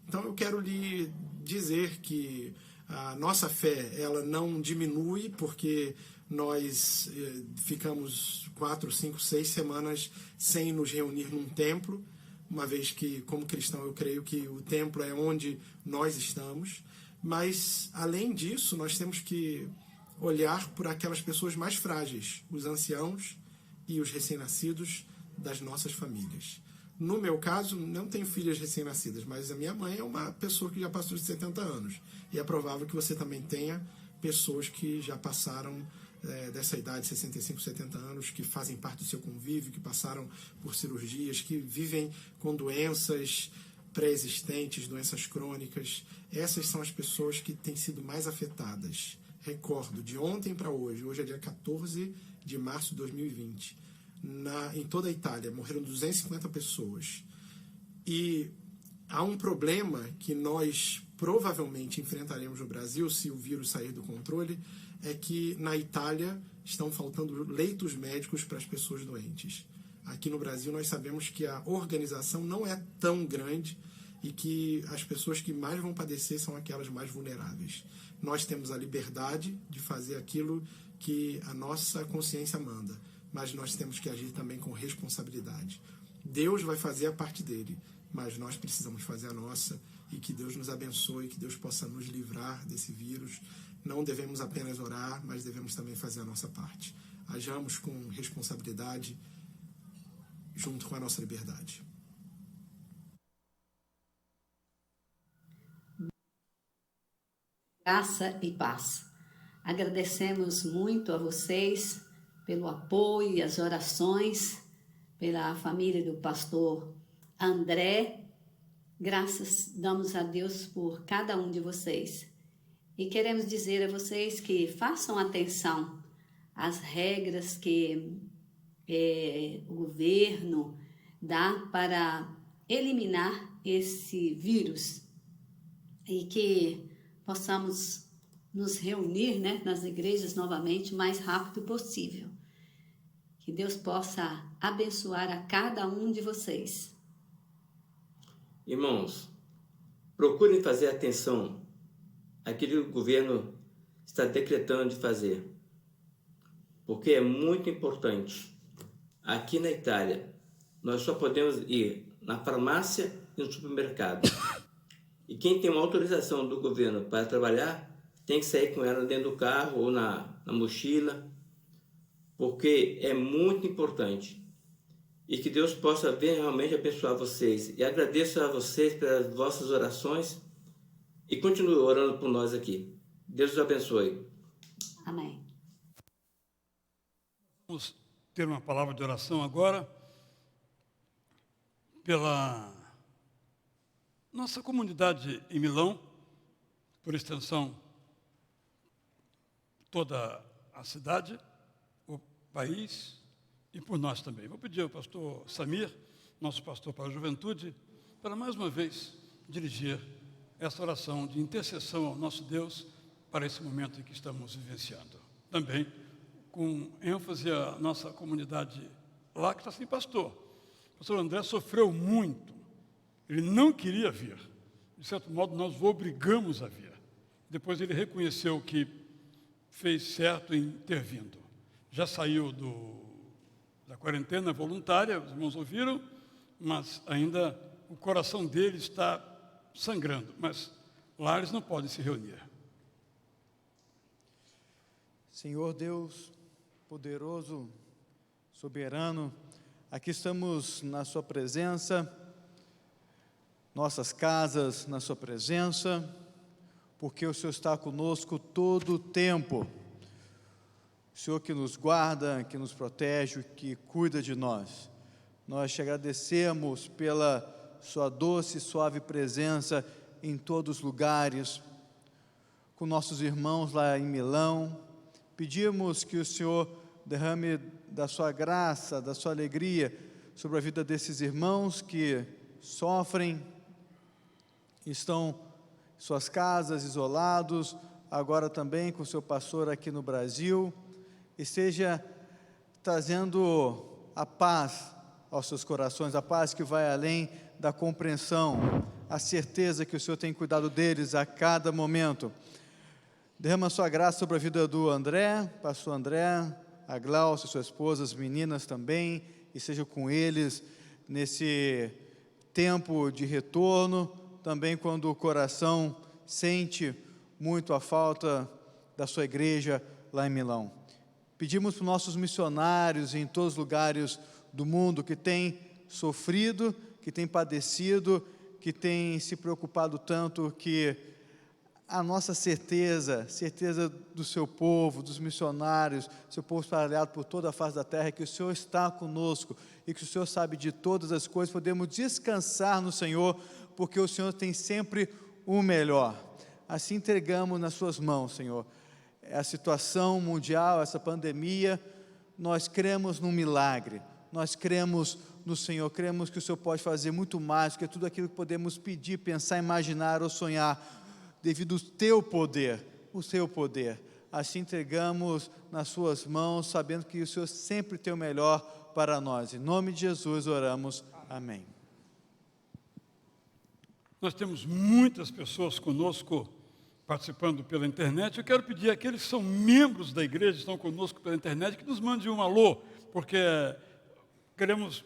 Então, eu quero lhe dizer que a nossa fé, ela não diminui porque nós ficamos 4, 5, 6 semanas sem nos reunir num templo, uma vez que, como cristão, eu creio que o templo é onde nós estamos. Mas, além disso, nós temos que olhar por aquelas pessoas mais frágeis, os anciãos e os recém-nascidos das nossas famílias. No meu caso, não tenho filhas recém-nascidas, mas a minha mãe é uma pessoa que já passou de 70 anos. E é provável que você também tenha pessoas que já passaram dessa idade, 65, 70 anos, que fazem parte do seu convívio, que passaram por cirurgias, que vivem com doenças pré-existentes, doenças crônicas. Essas são as pessoas que têm sido mais afetadas. Recordo, de ontem para hoje é dia 14 de março de 2020, em toda a Itália, morreram 250 pessoas. E há um problema que nós provavelmente enfrentaremos no Brasil, se o vírus sair do controle, é que na Itália estão faltando leitos médicos para as pessoas doentes. Aqui no Brasil nós sabemos que a organização não é tão grande e que as pessoas que mais vão padecer são aquelas mais vulneráveis. Nós temos a liberdade de fazer aquilo que a nossa consciência manda, mas nós temos que agir também com responsabilidade. Deus vai fazer a parte dele, mas nós precisamos fazer a nossa, e que Deus nos abençoe, que Deus possa nos livrar desse vírus. Não devemos apenas orar, mas devemos também fazer a nossa parte. Hajamos com responsabilidade, junto com a nossa liberdade. Graça e paz. Agradecemos muito a vocês pelo apoio e as orações, pela família do pastor André. Graças damos a Deus por cada um de vocês. E queremos dizer a vocês que façam atenção às regras que o governo dá para eliminar esse vírus e que possamos nos reunir, nas igrejas novamente o mais rápido possível. Que Deus possa abençoar a cada um de vocês. Irmãos, procurem fazer atenção àquilo que o governo está decretando de fazer, porque é muito importante. Aqui na Itália, nós só podemos ir na farmácia e no supermercado. E quem tem uma autorização do governo para trabalhar, tem que sair com ela dentro do carro ou na mochila, porque é muito importante. E que Deus possa realmente abençoar vocês. E agradeço a vocês pelas vossas orações e continue orando por nós aqui. Deus os abençoe. Amém. Vamos ter uma palavra de oração agora pela nossa comunidade em Milão, por extensão toda a cidade, o país e por nós também. Vou pedir ao pastor Samir, nosso pastor para a juventude, para mais uma vez dirigir essa oração de intercessão ao nosso Deus para esse momento em que estamos vivenciando. Também com ênfase à nossa comunidade lá que está sem pastor. O pastor André sofreu muito. Ele não queria vir. de certo modo, nós o obrigamos a vir. Depois ele reconheceu que fez certo em ter vindo. Já saiu da quarentena voluntária, os irmãos ouviram, mas ainda o coração dele está sangrando. Mas lá eles não podem se reunir. Senhor Deus, poderoso, soberano, aqui estamos na sua presença, nossas casas na sua presença, porque o Senhor está conosco todo o tempo. O Senhor que nos guarda, que nos protege, que cuida de nós. Nós te agradecemos pela sua doce e suave presença em todos os lugares, com nossos irmãos lá em Milão. Pedimos que o Senhor derrame da sua graça, da sua alegria sobre a vida desses irmãos que sofrem, estão em suas casas, isolados, agora também com o seu pastor aqui no Brasil, e seja trazendo a paz aos seus corações, a paz que vai além da compreensão, a certeza que o Senhor tem cuidado deles a cada momento. Derrama a sua graça sobre a vida do André, pastor André, a Glaucia, sua esposa, as meninas também, e seja com eles nesse tempo de retorno, também quando o coração sente muito a falta da sua igreja lá em Milão. Pedimos para os nossos missionários em todos os lugares do mundo que têm sofrido, que têm padecido, que têm se preocupado tanto, que a nossa certeza do seu povo, dos missionários, seu povo espalhado por toda a face da terra, é que o Senhor está conosco e que o Senhor sabe de todas as coisas, podemos descansar no Senhor, porque o Senhor tem sempre o melhor. Assim entregamos nas suas mãos, Senhor, a situação mundial, essa pandemia. Nós cremos num milagre, nós cremos no Senhor, cremos que o Senhor pode fazer muito mais do que tudo aquilo que podemos pedir, pensar, imaginar ou sonhar, devido ao teu poder, o seu poder. Assim entregamos nas suas mãos, sabendo que o Senhor sempre tem o melhor para nós. Em nome de Jesus oramos. Amém. Nós temos muitas pessoas conosco participando pela internet. Eu quero pedir àqueles que são membros da igreja, estão conosco pela internet, que nos mandem um alô, porque queremos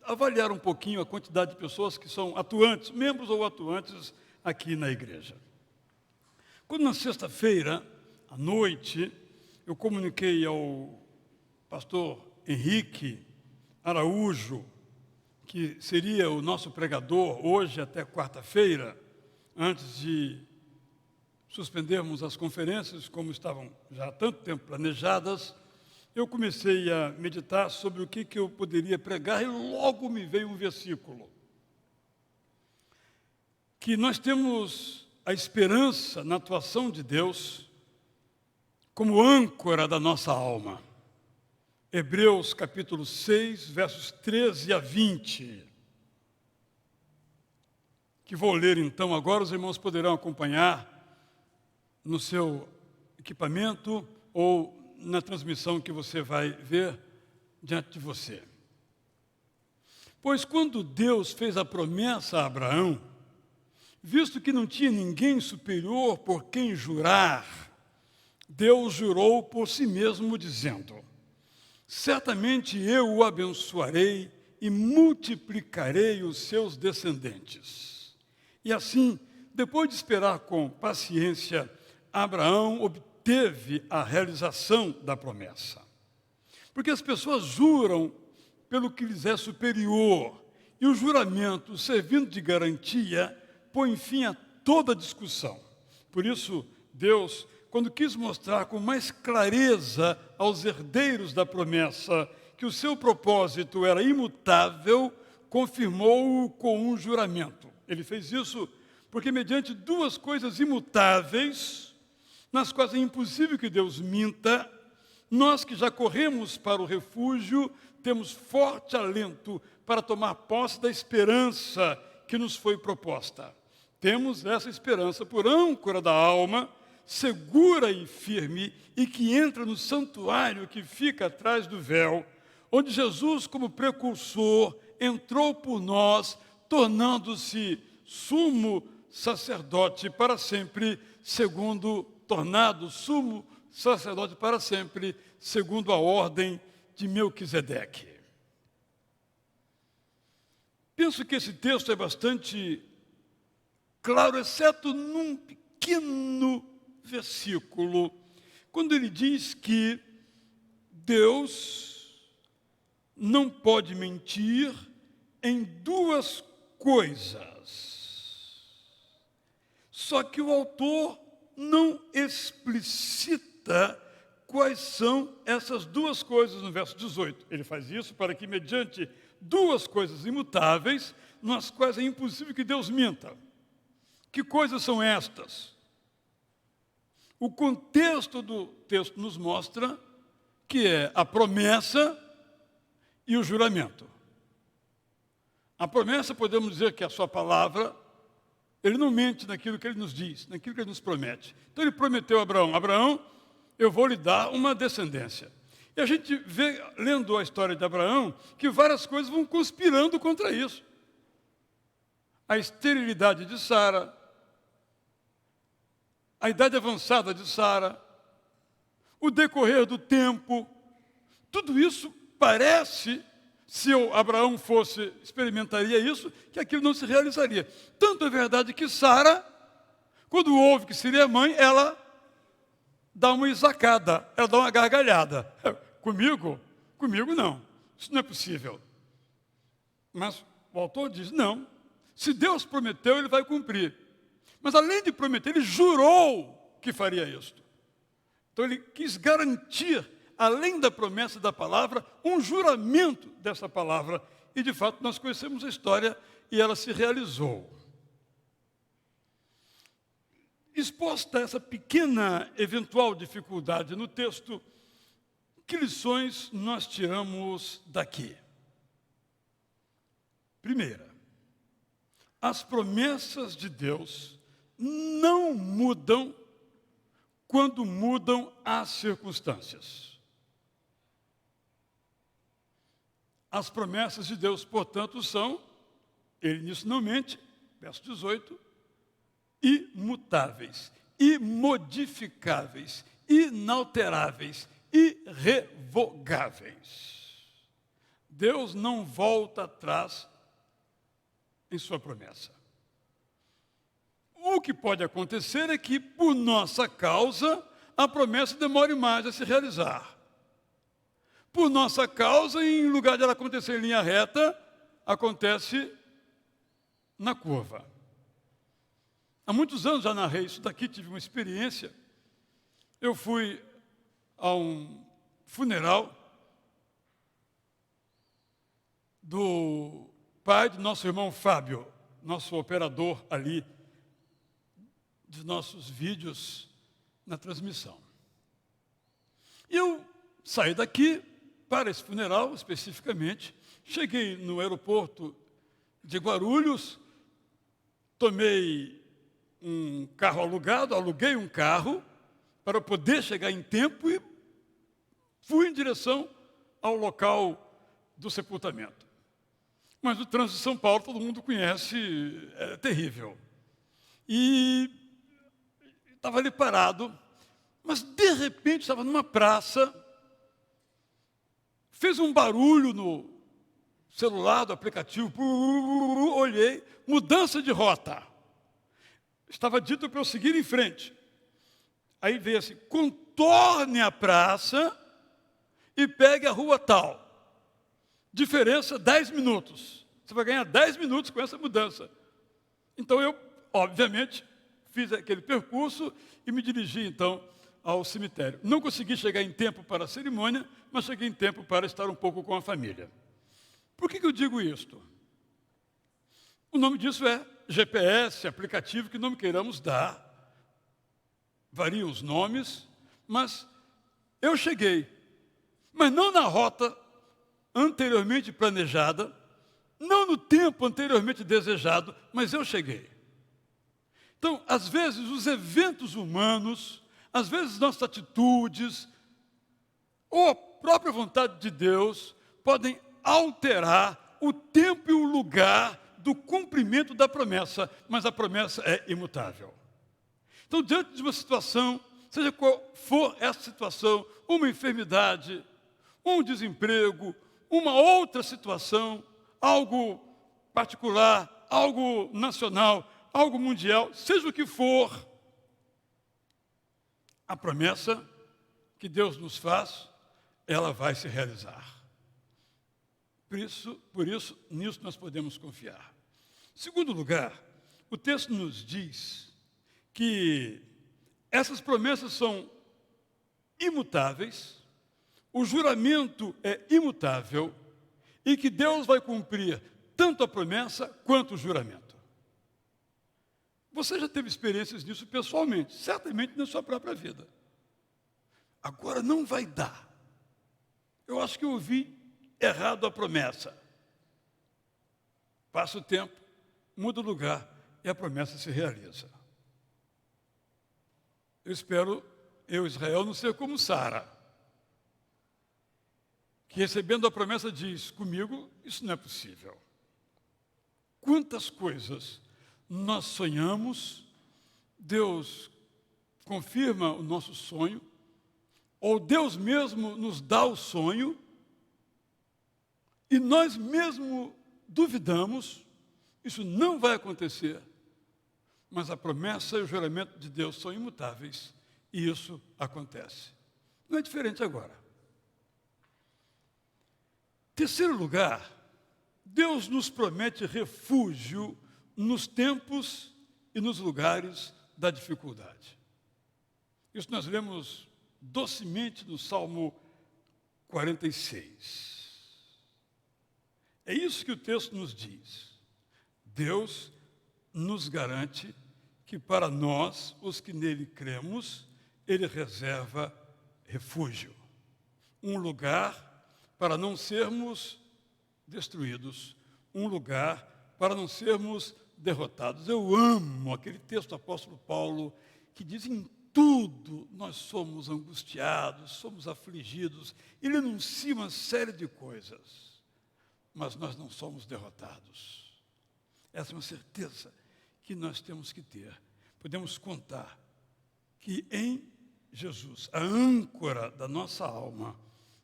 avaliar um pouquinho a quantidade de pessoas que são atuantes, membros ou atuantes aqui na igreja. Quando na sexta-feira, à noite, eu comuniquei ao pastor Henrique Araújo, que seria o nosso pregador hoje até quarta-feira, antes de suspendermos as conferências, como estavam já há tanto tempo planejadas, eu comecei a meditar sobre o que eu poderia pregar e logo me veio um versículo. Que nós temos a esperança na atuação de Deus como âncora da nossa alma. Hebreus capítulo 6, versos 13 a 20. Que vou ler então agora, os irmãos poderão acompanhar no seu equipamento ou na transmissão que você vai ver diante de você. Pois quando Deus fez a promessa a Abraão, visto que não tinha ninguém superior por quem jurar, Deus jurou por si mesmo, dizendo: certamente eu o abençoarei e multiplicarei os seus descendentes. E assim, depois de esperar com paciência, Abraão obteve a realização da promessa. Porque as pessoas juram pelo que lhes é superior, e o juramento, servindo de garantia, põe fim a toda discussão. Por isso, Deus, quando quis mostrar com mais clareza aos herdeiros da promessa que o seu propósito era imutável, confirmou-o com um juramento. Ele fez isso porque, mediante duas coisas imutáveis, nas quais é impossível que Deus minta, nós que já corremos para o refúgio, temos forte alento para tomar posse da esperança que nos foi proposta. Temos essa esperança por âncora da alma, segura e firme, e que entra no santuário que fica atrás do véu, onde Jesus, como precursor, entrou por nós, tornando-se sumo sacerdote para sempre, tornado sumo sacerdote para sempre, segundo a ordem de Melquisedeque. Penso que esse texto é bastante claro, exceto num pequeno versículo, quando ele diz que Deus não pode mentir em duas coisas. Só que o autor não explicita quais são essas duas coisas no verso 18. Ele faz isso para que, mediante duas coisas imutáveis, nas quais é impossível que Deus minta. Que coisas são estas? O contexto do texto nos mostra que é a promessa e o juramento. A promessa, podemos dizer que é a sua palavra, ele não mente naquilo que ele nos diz, naquilo que ele nos promete. Então ele prometeu a Abraão: Abraão, eu vou lhe dar uma descendência. E a gente vê, lendo a história de Abraão, que várias coisas vão conspirando contra isso. A esterilidade de Sara, a idade avançada de Sara, o decorrer do tempo, tudo isso parece, se Abraão experimentaria isso, que aquilo não se realizaria. Tanto é verdade que Sara, quando ouve que seria mãe, ela dá uma isacada, ela dá uma gargalhada. Comigo? Comigo não, isso não é possível. Mas o autor diz, não, se Deus prometeu, ele vai cumprir. Mas além de prometer, ele jurou que faria isto. Então ele quis garantir, além da promessa da palavra, um juramento dessa palavra. E de fato nós conhecemos a história e ela se realizou. Exposta essa pequena eventual dificuldade no texto, que lições nós tiramos daqui? Primeira, as promessas de Deus não mudam quando mudam as circunstâncias. As promessas de Deus, portanto, são, ele nisso não mente, verso 18, imutáveis, imodificáveis, inalteráveis, irrevogáveis. Deus não volta atrás em sua promessa. O que pode acontecer é que, por nossa causa, a promessa demore mais a se realizar. Por nossa causa, em lugar de ela acontecer em linha reta, acontece na curva. Há muitos anos já narrei isso daqui, tive uma experiência. Eu fui a um funeral do pai do nosso irmão Fábio, nosso operador ali, de nossos vídeos na transmissão. Eu saí daqui para esse funeral, especificamente, cheguei no aeroporto de Guarulhos, tomei um carro alugado, aluguei um carro para poder chegar em tempo e fui em direção ao local do sepultamento. Mas o trânsito de São Paulo, todo mundo conhece, é terrível. E estava ali parado, mas de repente estava numa praça, fez um barulho no celular do aplicativo, olhei, mudança de rota. Estava dito para eu seguir em frente. Aí veio assim, contorne a praça e pegue a rua tal. Diferença 10 minutos. Você vai ganhar 10 minutos com essa mudança. Então eu, obviamente, fiz aquele percurso e me dirigi, então, ao cemitério. Não consegui chegar em tempo para a cerimônia, mas cheguei em tempo para estar um pouco com a família. Por que eu digo isto? O nome disso é GPS, aplicativo, que nome queiramos dar. Variam os nomes, mas eu cheguei. Mas não na rota anteriormente planejada, não no tempo anteriormente desejado, mas eu cheguei. Então, às vezes, os eventos humanos, às vezes nossas atitudes, ou a própria vontade de Deus, podem alterar o tempo e o lugar do cumprimento da promessa, mas a promessa é imutável. Então, diante de uma situação, seja qual for essa situação, uma enfermidade, um desemprego, uma outra situação, algo particular, algo nacional, algo mundial, seja o que for, a promessa que Deus nos faz, ela vai se realizar. Por isso, nisso nós podemos confiar. Em segundo lugar, o texto nos diz que essas promessas são imutáveis, o juramento é imutável e que Deus vai cumprir tanto a promessa quanto o juramento. Você já teve experiências nisso pessoalmente, certamente na sua própria vida. Agora não vai dar. Eu acho que eu ouvi errado a promessa. Passa o tempo, muda o lugar e a promessa se realiza. Eu espero, Israel, não ser como Sara, que recebendo a promessa diz, comigo isso não é possível. Quantas coisas nós sonhamos, Deus confirma o nosso sonho, ou Deus mesmo nos dá o sonho, e nós mesmo duvidamos, isso não vai acontecer, mas a promessa e o juramento de Deus são imutáveis, e isso acontece. Não é diferente agora. Terceiro lugar, Deus nos promete refúgio nos tempos e nos lugares da dificuldade. Isso nós lemos docemente no Salmo 46. É isso que o texto nos diz. Deus nos garante que para nós, os que nele cremos, ele reserva refúgio. Um lugar para não sermos destruídos, um lugar para não sermos derrotados. Eu amo aquele texto do apóstolo Paulo que diz: em tudo nós somos angustiados, somos afligidos. Ele enuncia uma série de coisas, mas nós não somos derrotados. Essa é uma certeza que nós temos que ter. Podemos contar que em Jesus, a âncora da nossa alma,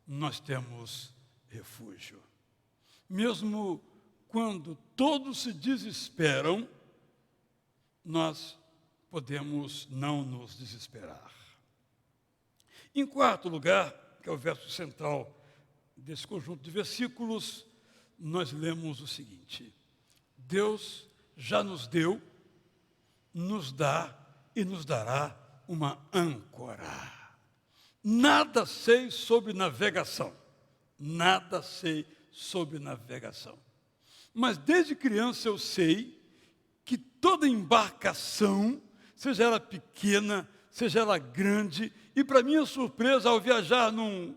nós temos refúgio. Mesmo quando todos se desesperam, nós podemos não nos desesperar. Em quarto lugar, que é o verso central desse conjunto de versículos, nós lemos o seguinte: Deus já nos deu, nos dá e nos dará uma âncora. Nada sei sobre navegação. Nada sei sobre navegação. Mas desde criança eu sei que toda embarcação, seja ela pequena, seja ela grande, e para minha surpresa, ao viajar num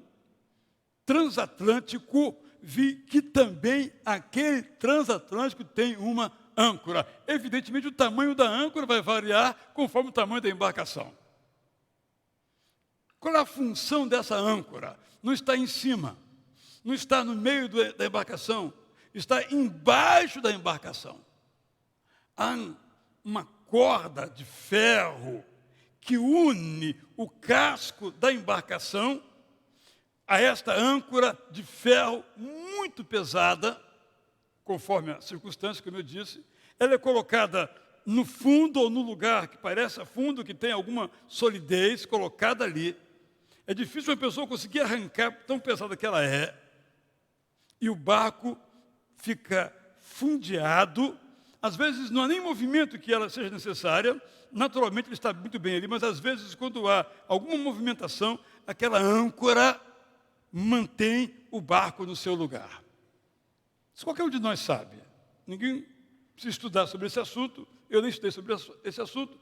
transatlântico, vi que também aquele transatlântico tem uma âncora. Evidentemente, o tamanho da âncora vai variar conforme o tamanho da embarcação. Qual é a função dessa âncora? Não está em cima, não está no meio da embarcação, está embaixo da embarcação. Há uma corda de ferro que une o casco da embarcação a esta âncora de ferro muito pesada, conforme a circunstância, como eu disse. Ela é colocada no fundo ou no lugar que parece fundo, que tem alguma solidez, colocada ali. É difícil uma pessoa conseguir arrancar, tão pesada que ela é, e o barco fica fundeado. Às vezes não há nem movimento que ela seja necessária, naturalmente ele está muito bem ali, mas às vezes quando há alguma movimentação, aquela âncora mantém o barco no seu lugar. Isso qualquer um de nós sabe. Ninguém precisa estudar sobre esse assunto, eu nem estudei sobre esse assunto,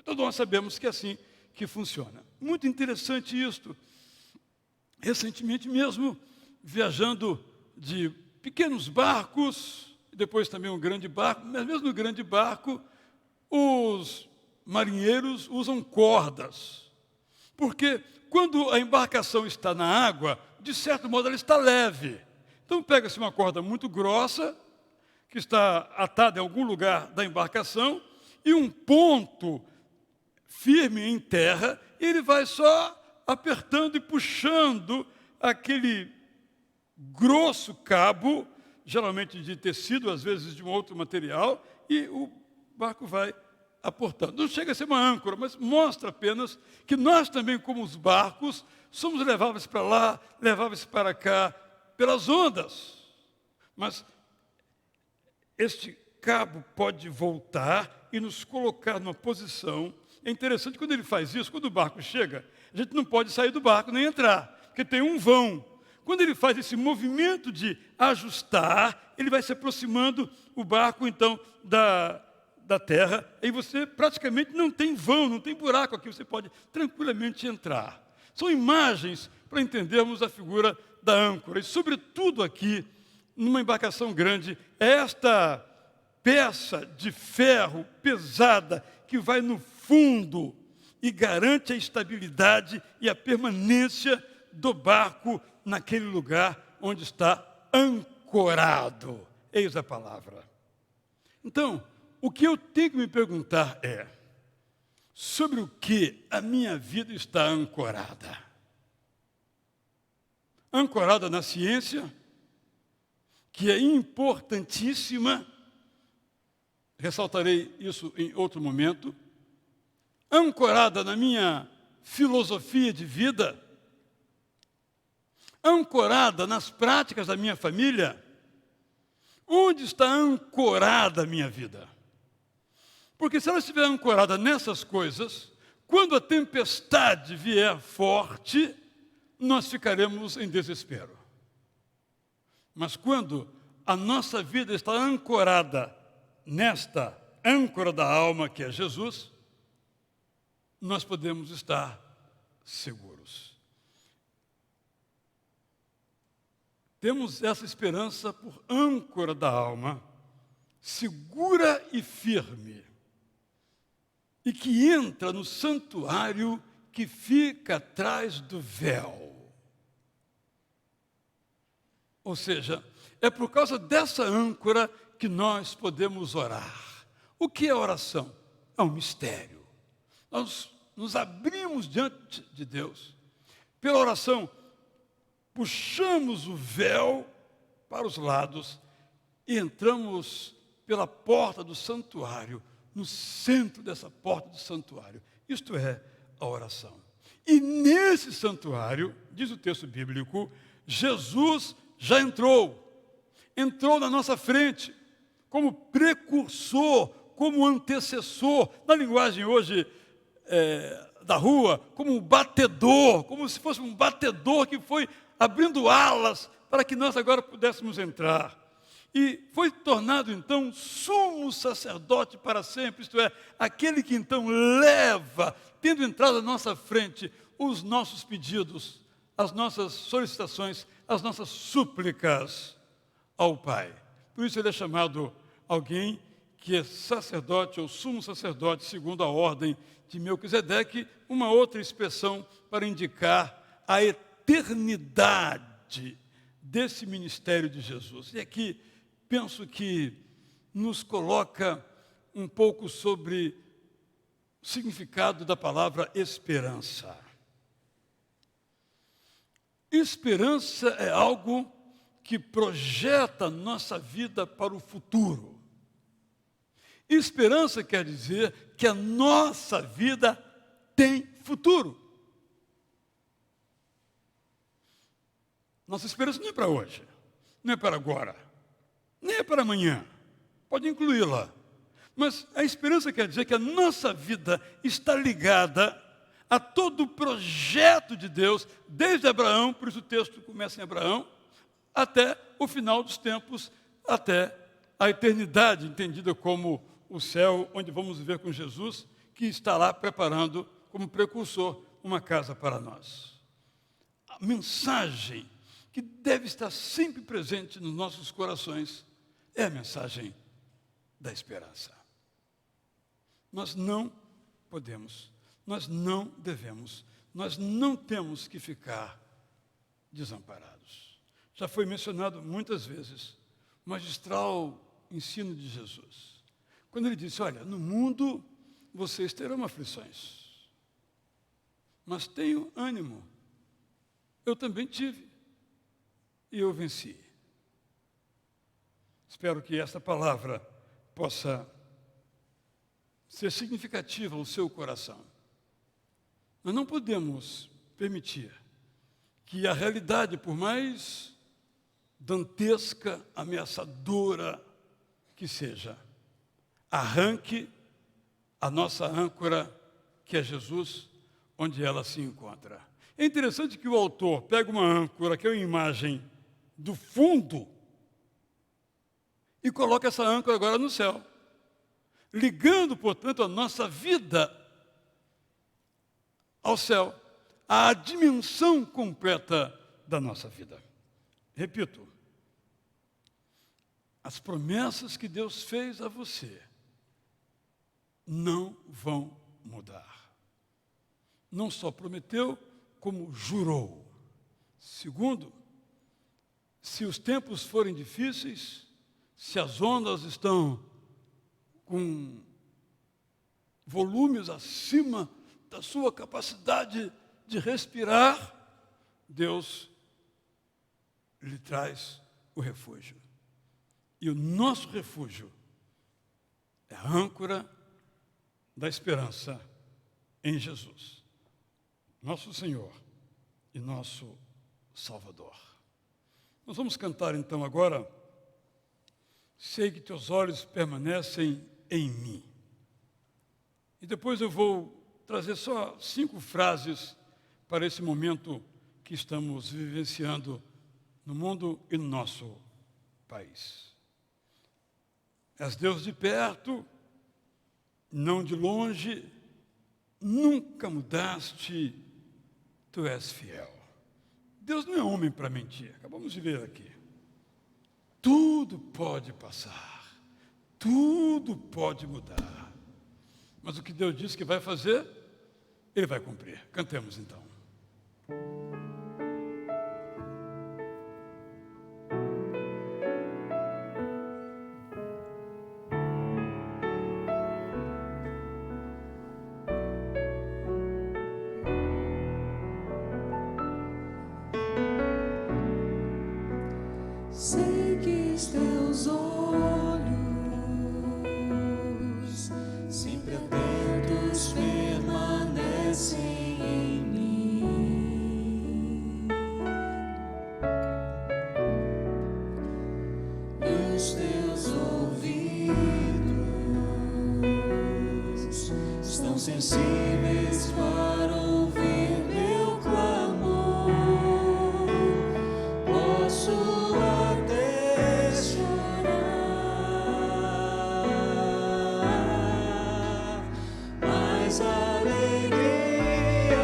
todos nós sabemos que é assim que funciona. Muito interessante isto. Recentemente mesmo, viajando de pequenos barcos, depois também um grande barco, mas mesmo no grande barco, os marinheiros usam cordas, porque quando a embarcação está na água, de certo modo ela está leve. Então pega-se uma corda muito grossa, que está atado em algum lugar da embarcação e um ponto firme em terra, e ele vai só apertando e puxando aquele grosso cabo, geralmente de tecido, às vezes de um outro material, e o barco vai aportando. Não chega a ser uma âncora, mas mostra apenas que nós também, como os barcos, somos leváveis para lá, leváveis para cá, pelas ondas. Mas este cabo pode voltar e nos colocar numa posição. É interessante quando ele faz isso, quando o barco chega, a gente não pode sair do barco nem entrar, porque tem um vão. Quando ele faz esse movimento de ajustar, ele vai se aproximando o barco, então, da terra, e você praticamente não tem vão, não tem buraco aqui, você pode tranquilamente entrar. São imagens para entendermos a figura da âncora. E, sobretudo aqui, numa embarcação grande, é esta peça de ferro pesada que vai no fundo e garante a estabilidade e a permanência do barco naquele lugar onde está ancorado. Eis a palavra. Então, o que eu tenho que me perguntar é sobre o que a minha vida está ancorada. Ancorada na ciência, que é importantíssima, ressaltarei isso em outro momento, ancorada na minha filosofia de vida, ancorada nas práticas da minha família. Onde está ancorada a minha vida? Porque se ela estiver ancorada nessas coisas, quando a tempestade vier forte, nós ficaremos em desespero. Mas quando a nossa vida está ancorada nesta âncora da alma, que é Jesus, nós podemos estar seguros. Temos essa esperança por âncora da alma, segura e firme, e que entra no santuário que fica atrás do véu. Ou seja, é por causa dessa âncora que nós podemos orar. O que é oração? É um mistério. Nós nos abrimos diante de Deus. Pela oração, puxamos o véu para os lados e entramos pela porta do santuário, no centro dessa porta do santuário. Isto é a oração. E nesse santuário, diz o texto bíblico, Jesus já entrou na nossa frente, como precursor, como antecessor, na linguagem hoje da rua, como um batedor, como se fosse um batedor que foi abrindo alas para que nós agora pudéssemos entrar. E foi tornado, então, sumo sacerdote para sempre, isto é, aquele que, então, leva, tendo entrado à nossa frente, os nossos pedidos, as nossas solicitações, as nossas súplicas ao Pai. Por isso ele é chamado alguém que é sacerdote ou sumo sacerdote, segundo a ordem de Melquisedeque, uma outra expressão para indicar a eternidade desse ministério de Jesus. E aqui penso que nos coloca um pouco sobre o significado da palavra esperança. Esperança é algo que projeta nossa vida para o futuro. Esperança quer dizer que a nossa vida tem futuro. Nossa esperança não é para hoje, não é para agora, nem é para amanhã. Pode incluí-la. Mas a esperança quer dizer que a nossa vida está ligada a todo o projeto de Deus, desde Abraão, por isso o texto começa em Abraão, até o final dos tempos, até a eternidade, entendida como o céu, onde vamos viver com Jesus, que está lá preparando, como precursor, uma casa para nós. A mensagem que deve estar sempre presente nos nossos corações é a mensagem da esperança. Nós não podemos, nós não devemos, nós não temos que ficar desamparados. Já foi mencionado muitas vezes, o magistral ensino de Jesus. Quando ele disse, olha, no mundo vocês terão aflições, mas tenham ânimo. Eu também tive e eu venci. Espero que esta palavra possa ser significativa ao seu coração. Nós não podemos permitir que a realidade, por mais dantesca, ameaçadora que seja, arranque a nossa âncora, que é Jesus, onde ela se encontra. É interessante que o autor pega uma âncora, que é uma imagem do fundo, e coloca essa âncora agora no céu, ligando, portanto, a nossa vida ao céu, à dimensão completa da nossa vida. Repito, as promessas que Deus fez a você não vão mudar. Não só prometeu, como jurou. Segundo, se os tempos forem difíceis, se as ondas estão com volumes acima da sua capacidade de respirar, Deus lhe traz o refúgio. E o nosso refúgio é a âncora da esperança em Jesus, nosso Senhor e nosso Salvador. Nós vamos cantar então agora, sei que teus olhos permanecem em mim. E depois eu vou trazer só 5 frases para esse momento que estamos vivenciando no mundo e no nosso país. És Deus de perto, não de longe, nunca mudaste, tu és fiel. Deus não é homem para mentir, acabamos de ver aqui. Tudo pode passar, tudo pode mudar, mas o que Deus disse que vai fazer, Ele vai cumprir. Cantemos então. Sei que os teus olhos, sempre atentos, permanecem em mim, e os teus ouvidos estão sensíveis para ouvir meu clamor. Posso até chorar, mas a alegria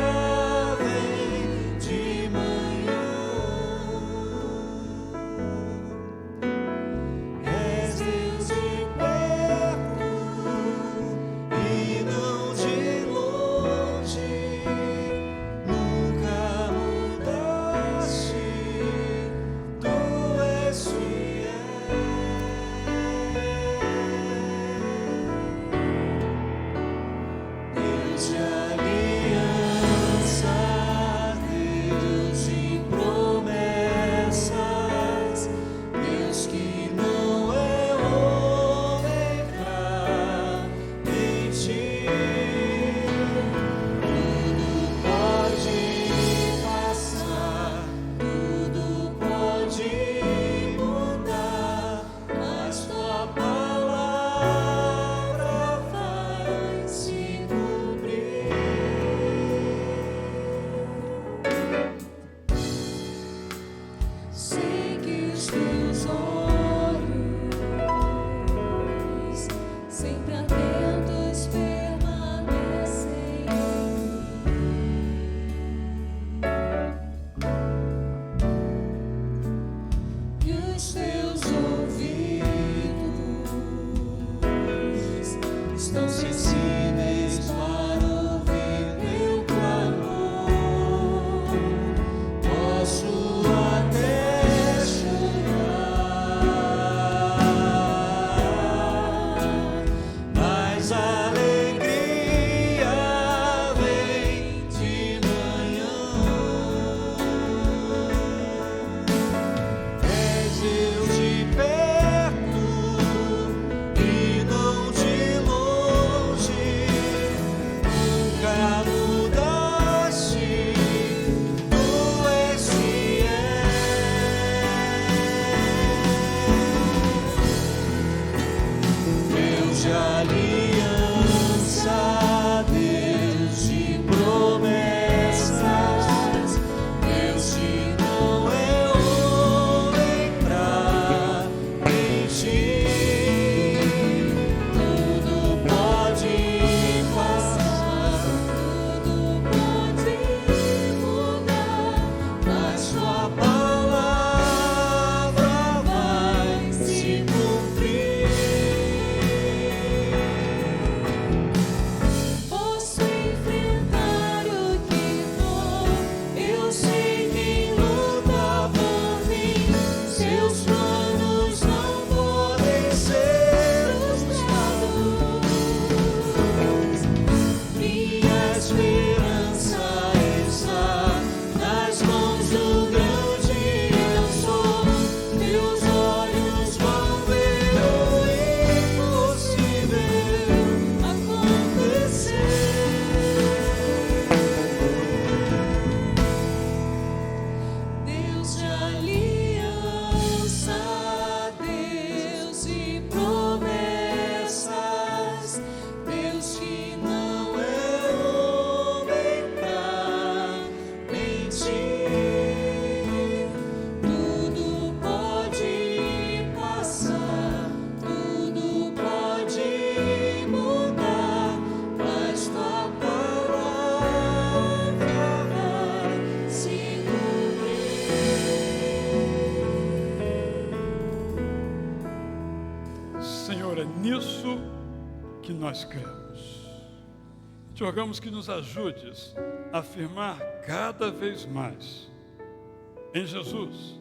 vem de manhã. És Deus de perto e não de longe. Senhor, é nisso que nós cremos. Te rogamos que nos ajudes a afirmar cada vez mais em Jesus,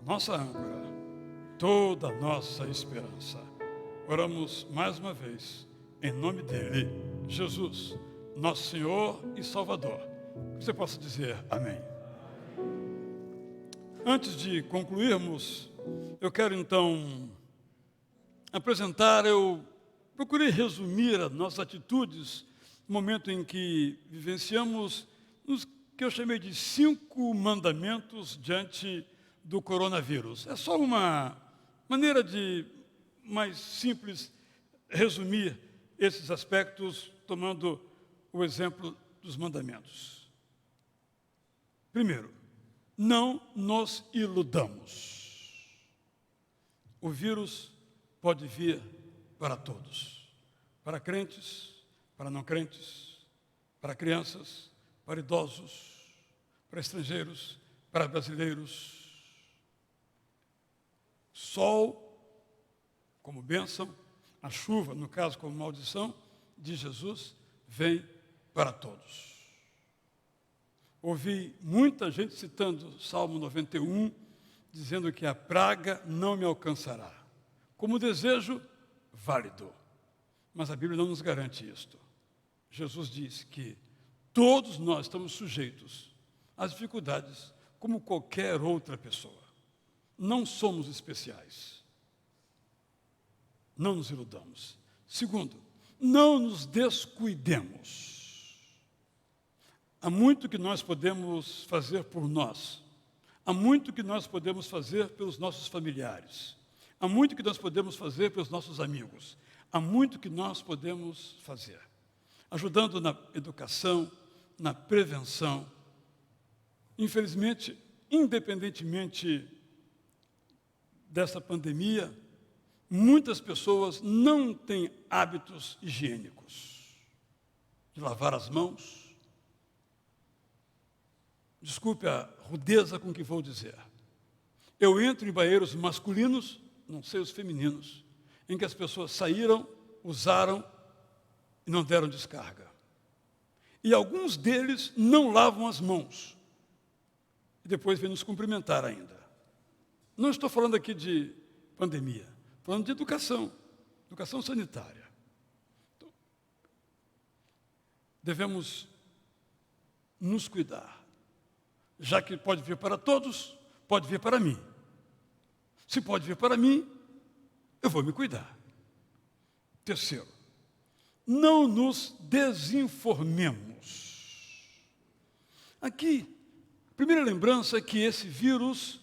nossa âncora, toda a nossa esperança. Oramos mais uma vez, em nome dele, Jesus, nosso Senhor e Salvador. Que você possa dizer amém. Antes de concluirmos, eu quero então apresentar, eu procurei resumir as nossas atitudes no momento em que vivenciamos os que eu chamei de 5 mandamentos diante do coronavírus. É só uma maneira de mais simples resumir esses aspectos, tomando o exemplo dos mandamentos. Primeiro, não nos iludamos. O vírus pode vir para todos, para crentes, para não crentes, para crianças, para idosos, para estrangeiros, para brasileiros. Sol como bênção, a chuva, no caso, como maldição, de Jesus, vem para todos. Ouvi muita gente citando Salmo 91, dizendo que a praga não me alcançará. Como desejo, válido. Mas a Bíblia não nos garante isto. Jesus diz que todos nós estamos sujeitos às dificuldades como qualquer outra pessoa. Não somos especiais. Não nos iludamos. Segundo, não nos descuidemos. Há muito que nós podemos fazer por nós. Há muito que nós podemos fazer pelos nossos familiares. Há muito que nós podemos fazer pelos nossos amigos. Há muito que nós podemos fazer. Ajudando na educação, na prevenção. Infelizmente, independentemente dessa pandemia, muitas pessoas não têm hábitos higiênicos. De lavar as mãos. Desculpe a rudeza com que vou dizer. Eu entro em banheiros masculinos, não sei os femininos, em que as pessoas saíram, usaram e não deram descarga. E alguns deles não lavam as mãos. E depois vêm nos cumprimentar ainda. Não estou falando aqui de pandemia, falando de educação sanitária. Então, devemos nos cuidar. Já que pode vir para todos, pode vir para mim. Se pode vir para mim, eu vou me cuidar. Terceiro, não nos desinformemos. Aqui, a primeira lembrança é que esse vírus,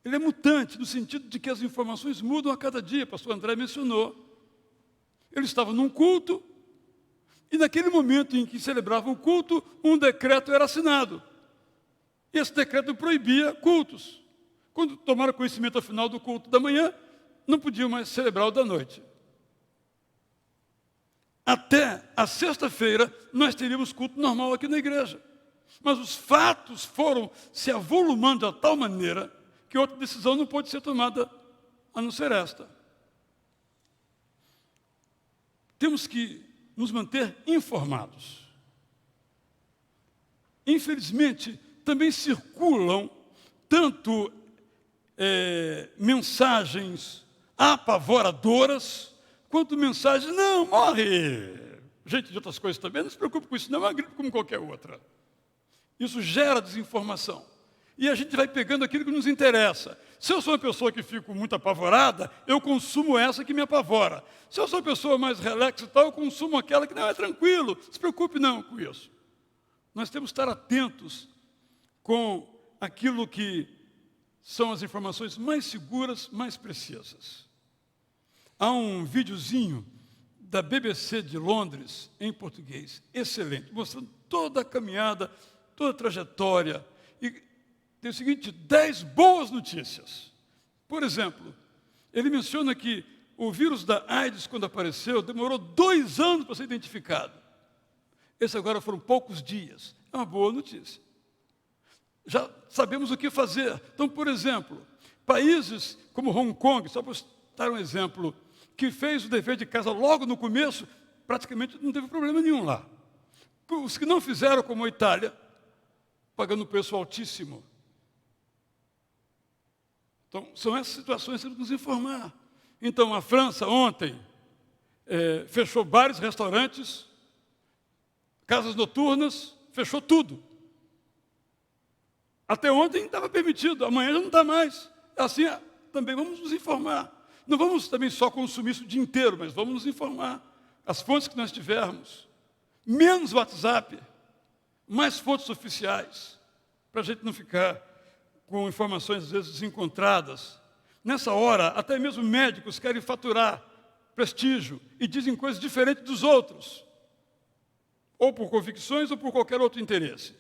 ele é mutante, no sentido de que as informações mudam a cada dia. O pastor André mencionou. Ele estava num culto, e naquele momento em que celebravam o culto, um decreto era assinado. E esse decreto proibia cultos. Quando tomaram conhecimento ao final do culto da manhã, não podiam mais celebrar o da noite. Até a sexta-feira, nós teríamos culto normal aqui na igreja. Mas os fatos foram se avolumando de tal maneira que outra decisão não pôde ser tomada a não ser esta. Temos que nos manter informados. Infelizmente, também circulam tanto mensagens apavoradoras, quanto mensagens, não, morre. Gente de outras coisas também, não se preocupe com isso, não é uma gripe como qualquer outra. Isso gera desinformação. E a gente vai pegando aquilo que nos interessa. Se eu sou uma pessoa que fico muito apavorada, eu consumo essa que me apavora. Se eu sou uma pessoa mais relaxa e tal, eu consumo aquela que não é tranquilo. Não se preocupe não com isso. Nós temos que estar atentos com aquilo que são as informações mais seguras, mais precisas. Há um videozinho da BBC de Londres, em português, excelente, mostrando toda a caminhada, toda a trajetória. E tem o seguinte, 10 boas notícias. Por exemplo, ele menciona que o vírus da AIDS, quando apareceu, demorou 2 anos para ser identificado. Esse agora foram poucos dias. É uma boa notícia. Já sabemos o que fazer. Então, por exemplo, países como Hong Kong, só para dar um exemplo, que fez o dever de casa logo no começo, praticamente não teve problema nenhum lá. Os que não fizeram, como a Itália, pagando um preço altíssimo. Então, são essas situações que temos que nos informar. Então, a França, ontem, fechou bares, restaurantes, casas noturnas, fechou tudo. Até ontem estava permitido, amanhã já não está mais. Assim, também vamos nos informar. Não vamos também só consumir isso o dia inteiro, mas vamos nos informar. As fontes que nós tivermos, menos WhatsApp, mais fontes oficiais, para a gente não ficar com informações, às vezes, desencontradas. Nessa hora, até mesmo médicos querem faturar prestígio e dizem coisas diferentes dos outros, ou por convicções ou por qualquer outro interesse.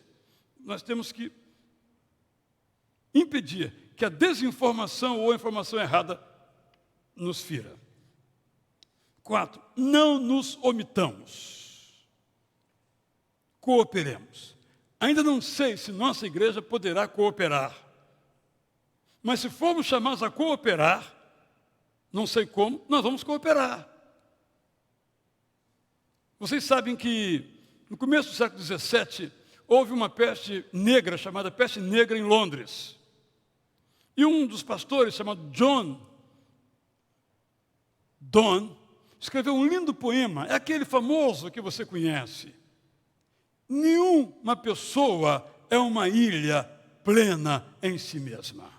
Nós temos que impedir que a desinformação ou a informação errada nos fira. 4, não nos omitamos. Cooperemos. Ainda não sei se nossa igreja poderá cooperar. Mas se formos chamados a cooperar, não sei como, nós vamos cooperar. Vocês sabem que no começo do século XVII, houve uma peste negra, chamada peste negra em Londres. E um dos pastores, chamado John Donne, escreveu um lindo poema, é aquele famoso que você conhece. Nenhuma pessoa é uma ilha plena em si mesma.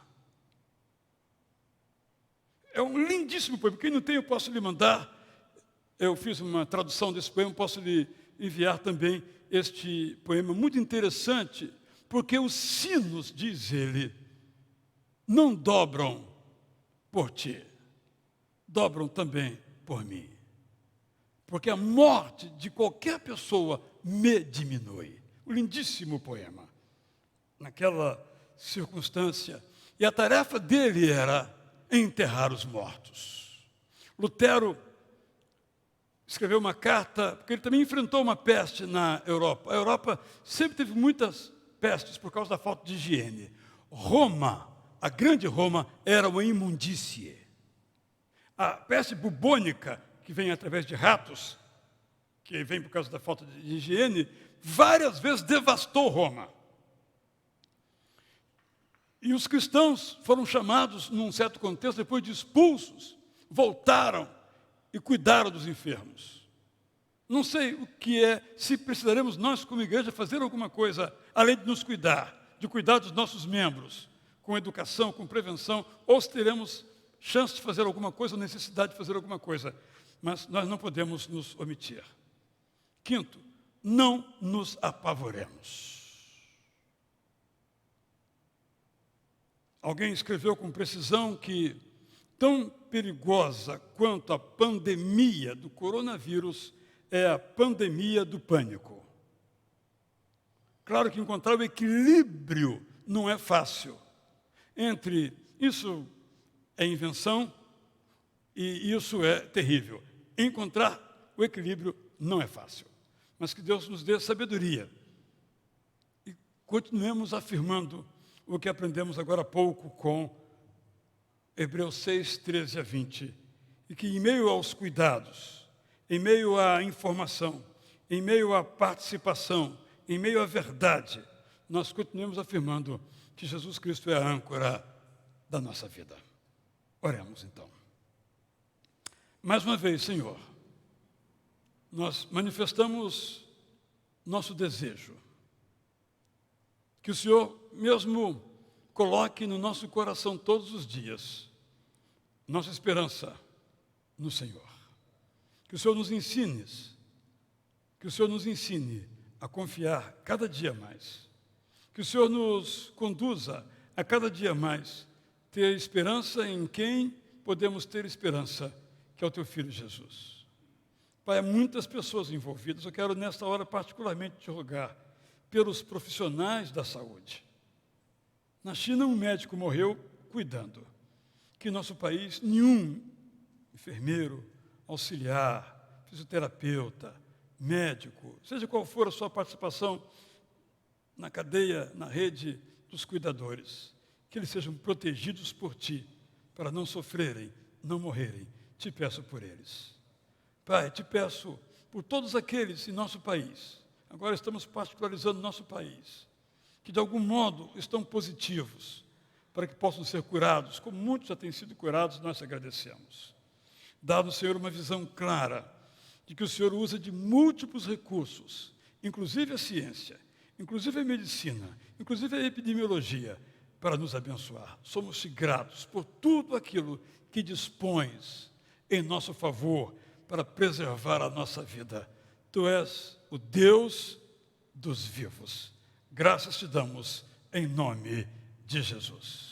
É um lindíssimo poema. Quem não tem, eu posso lhe mandar. Eu fiz uma tradução desse poema, posso lhe enviar também este poema muito interessante, porque os sinos, diz ele, não dobram por ti, dobram também por mim. Porque a morte de qualquer pessoa me diminui. Um lindíssimo poema. Naquela circunstância. E a tarefa dele era enterrar os mortos. Lutero escreveu uma carta, porque ele também enfrentou uma peste na Europa. A Europa sempre teve muitas pestes por causa da falta de higiene. Roma, a grande Roma, era uma imundície. A peste bubônica, que vem através de ratos, que vem por causa da falta de higiene, várias vezes devastou Roma. E os cristãos foram chamados, num certo contexto, depois de expulsos, voltaram e cuidaram dos enfermos. Não sei o que é, se precisaremos nós, como igreja, fazer alguma coisa, além de nos cuidar, de cuidar dos nossos membros, com educação, com prevenção, ou se teremos chance de fazer alguma coisa, ou necessidade de fazer alguma coisa. Mas nós não podemos nos omitir. 5, não nos apavoremos. Alguém escreveu com precisão que tão perigosa quanto a pandemia do coronavírus é a pandemia do pânico. Claro que encontrar o equilíbrio não é fácil. Entre isso é invenção e isso é terrível. Encontrar o equilíbrio não é fácil. Mas que Deus nos dê sabedoria. E continuemos afirmando o que aprendemos agora há pouco com Hebreus 6, 13 a 20. E que em meio aos cuidados, em meio à informação, em meio à participação, em meio à verdade, nós continuemos afirmando que Jesus Cristo é a âncora da nossa vida. Oremos então. Mais uma vez, Senhor, nós manifestamos nosso desejo que o Senhor mesmo coloque no nosso coração todos os dias nossa esperança no Senhor. Que o Senhor nos ensine, a confiar cada dia mais. Que o Senhor nos conduza a cada dia mais ter esperança em quem podemos ter esperança, que é o Teu Filho Jesus. Pai, há muitas pessoas envolvidas. Eu quero nesta hora particularmente te rogar pelos profissionais da saúde. Na China, um médico morreu cuidando. Que em nosso país, nenhum enfermeiro, auxiliar, fisioterapeuta, médico, seja qual for a sua participação na cadeia, na rede dos cuidadores, que eles sejam protegidos por Ti, para não sofrerem não morrerem. Te peço por eles. Pai, te peço por todos aqueles em nosso país, agora estamos particularizando nosso país, que de algum modo estão positivos, para que possam ser curados, como muitos já têm sido curados, nós te agradecemos. Dá-nos, Senhor, uma visão clara de que o Senhor usa de múltiplos recursos, inclusive a ciência, inclusive a medicina, inclusive a epidemiologia, para nos abençoar. Somos-te gratos por tudo aquilo que dispões em nosso favor para preservar a nossa vida. Tu és o Deus dos vivos. Graças te damos em nome de Jesus.